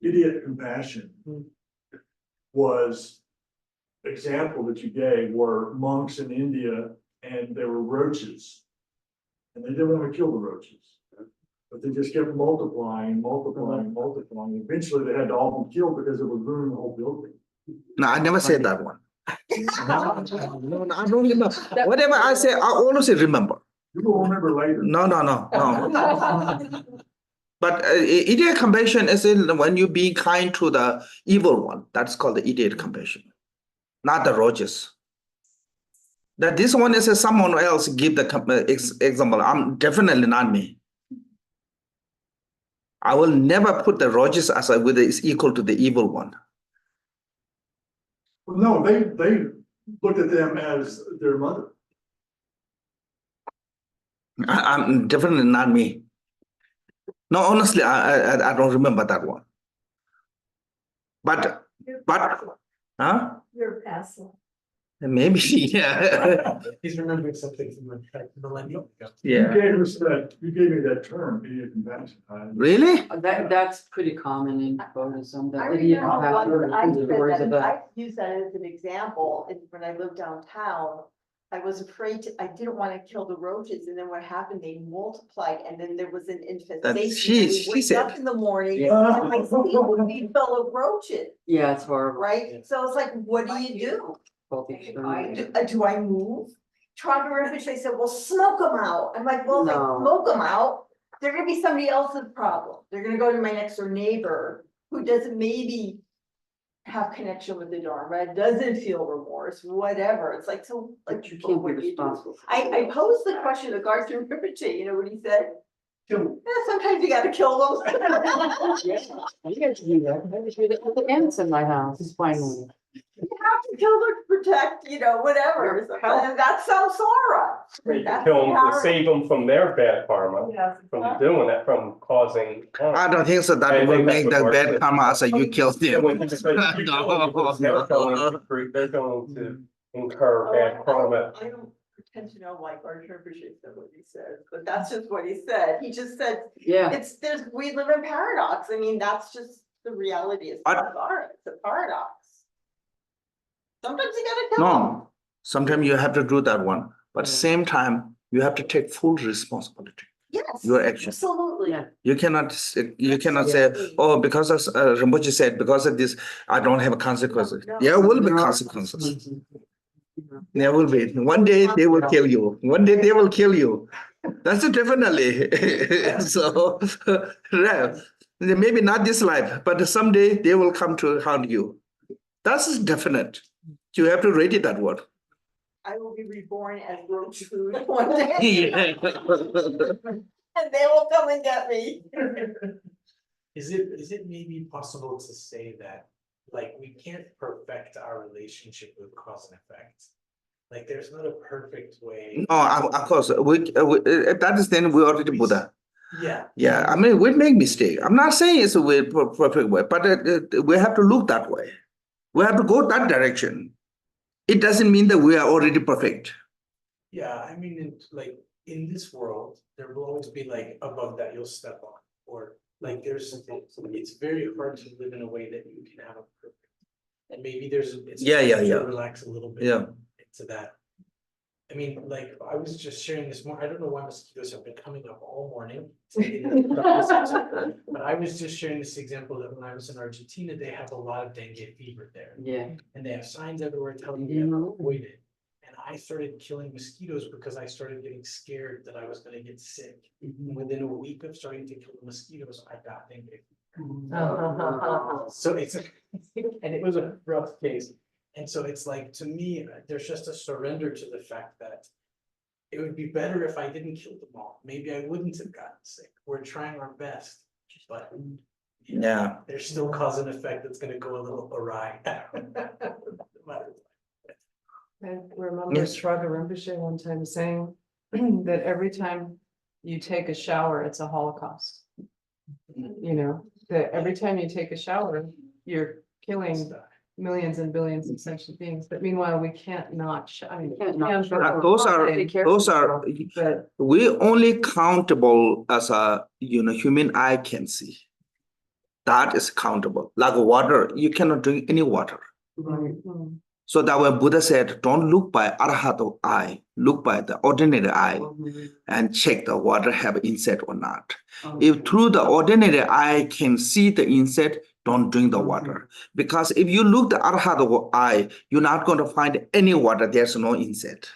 idiot compassion was example that you gave were monks in India and there were roaches. And they didn't want to kill the roaches. But they just kept multiplying. Eventually they had to all be killed because it would ruin the whole building. No, I never said that one. No, I don't remember. Whatever I say, I always remember. You will remember later. No. But idiot compassion is when you be kind to the evil one. That's called the idiot compassion, not the roaches. That this one is someone else give the example. I'm definitely not me. I will never put the roaches as whether it's equal to the evil one. Well, no, they looked at them as their mother. I'm definitely not me. No, honestly, I don't remember that one. But, huh? You're passive. Maybe, yeah. He's remembering something from the millennium ago. Yeah. You gave me that term, idiot compassion. Really? That's pretty common in Buddhism. I The idiot remember once I compassion is the words of said that. that, I used that as an example, when I lived downtown. I was afraid I didn't want to kill the roaches, and then what happened, they multiplied, and then there was an infestation. she- and we she wake up said. in the morning, Yeah. and my sleep would be full of roaches, Yeah, it's horrible. right? So it's like, what do you do? Both extreme. Do I move? Tribal Rinpoche said, well, smoke them out. I'm like, well, if I No. smoke them out, they're gonna be somebody else's problem. They're gonna go to my next door neighbor who doesn't maybe have connection with the Dharma, doesn't feel remorse, whatever. It's like, so, like, But you can't be what do you do? responsible. I posed the question to Garth Rinpoche, you know what he said? Sometimes you gotta kill them. Yeah, I get to do that. I just read it with the ants in my house, finally. You have to kill them to protect, whatever. Sometimes that's samsara. You can That's kill them to power. save them from their bad karma, Yes. from doing that, from causing harm. I don't think so. That I will think that's make what the Mark bad said. karma as you kill them. When you say you kill them, because they're going to incur Oh, bad karma. I don't pretend to know like Garth Rinpoche said what he said, but that's just what he said. He just said, Yeah, we live in paradox. I mean, that's just the reality. It's a paradox. Sometimes you gotta kill them. No, sometimes you have to do that one, but same time, you have to take full responsibility. Yes. Your action. Absolutely. Yeah. You cannot say, Absolutely. oh, because of Rinpoche said, because of this, I don't have consequences. No, no. There will be There are consequences. There will be. One day they will kill you. One day they will kill you. That's it, definitely. So, yeah, maybe not this life, but someday they will come to haunt you. That's definite. You have to ready that word. I will be reborn as roach food one day. Yeah. And they will come and get me. Is it maybe possible to say that, like, we can't perfect our relationship with cause and effect? Like, there's not a perfect way. No, of course, if that is then we already Buddha. Yeah. Yeah, I mean, we make mistake. I'm not saying it's a way, perfect way, but we have to look that way. We have to go that direction. It doesn't mean that we are already perfect. Yeah, I mean, in this world, there will always be like a bug that you'll step on, or like it's very hard to live in a way that you can have a perfect. And maybe it's Yeah. to relax a little bit. Yeah. Into that. I mean, like, I was just sharing this more, I don't know why mosquitoes have been coming up all morning. But I was just sharing this example that when I was in Argentina, they have a lot of dengue fever there. yeah. And they have signs everywhere telling you to avoid it. And I started killing mosquitoes because I started getting scared that I was gonna get sick. And within a week of starting to kill the mosquitoes, I got dengue. So and it was a rough case. And so it's like, to me, there's just a surrender to the fact that it would be better if I didn't kill them all. Maybe I wouldn't have gotten sick. We're trying our best, but Yeah. there's still cause and effect that's gonna go a little awry. I remember Yes. Shraga Rinpoche one time saying that every time you take a shower, it's a Holocaust. You know, that every time you take a shower, you're killing millions and billions of sentient beings, but meanwhile, we can't not, I mean. Can't not yeah, shower. but- Those are But we only countable as a human eye can see. That is countable. Like water, you cannot drink any water. mm, So that when Buddha said, don't look by arahata eye, look by the ordinary eye and check the water have insect or not. If through the ordinary eye can see the insect, don't drink the water. Because if you look the arahata eye, you're not going to find any water, there's no insect.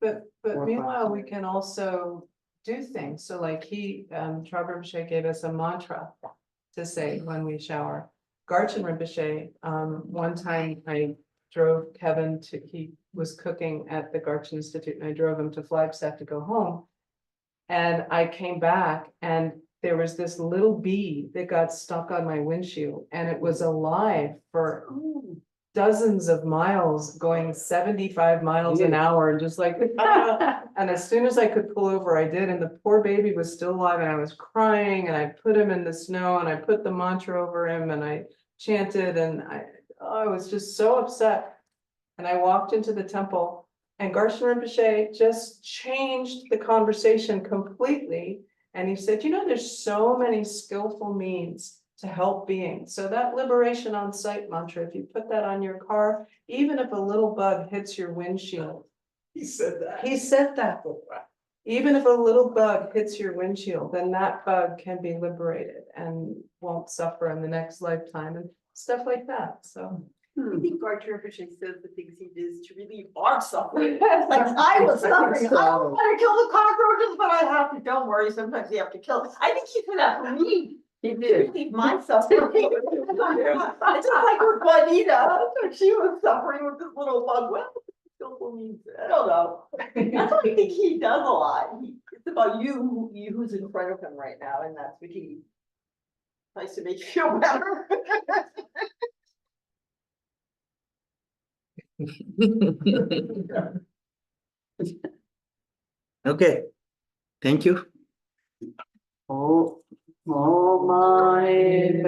but meanwhile, we can also do things. So like Tribal Rinpoche gave us a mantra to say when we shower. Garchen Rinpoche, one time I drove Kevin he was cooking at the Garchen Institute and I drove him to Flagstaff to go home. And I came back and there was this little bee that got stuck on my windshield and it was alive for dozens of miles, going 75 miles an hour and just like, and as soon as I could pull over, I did. And the poor baby was still alive and I was crying and I put him in the snow and I put the mantra over him and I chanted and I was just so upset. And I walked into the temple and Garchen Rinpoche just changed the conversation completely. And he said, there's so many skillful means to help beings. So that liberation on sight mantra, if you put that on your car, even if a little bug hits your windshield, He said that. He said that. Even if a little bug hits your windshield, then that bug can be liberated and won't suffer in the next lifetime and stuff like that, so. I think our Rinpoche says the things he does to relieve our suffering. Like I was suffering, I don't want to kill the cockroaches, but I have to, don't worry, sometimes you have to kill. I think he did that for me. He To did. relieve my suffering. It's just like with Juanita, she was suffering with this little bug, well, skillful means, I don't know. That's what I think he does a lot. It's about you who's in front of him right now, and that's what he tries to make you feel better. Okay, thank you. Oh, oh my.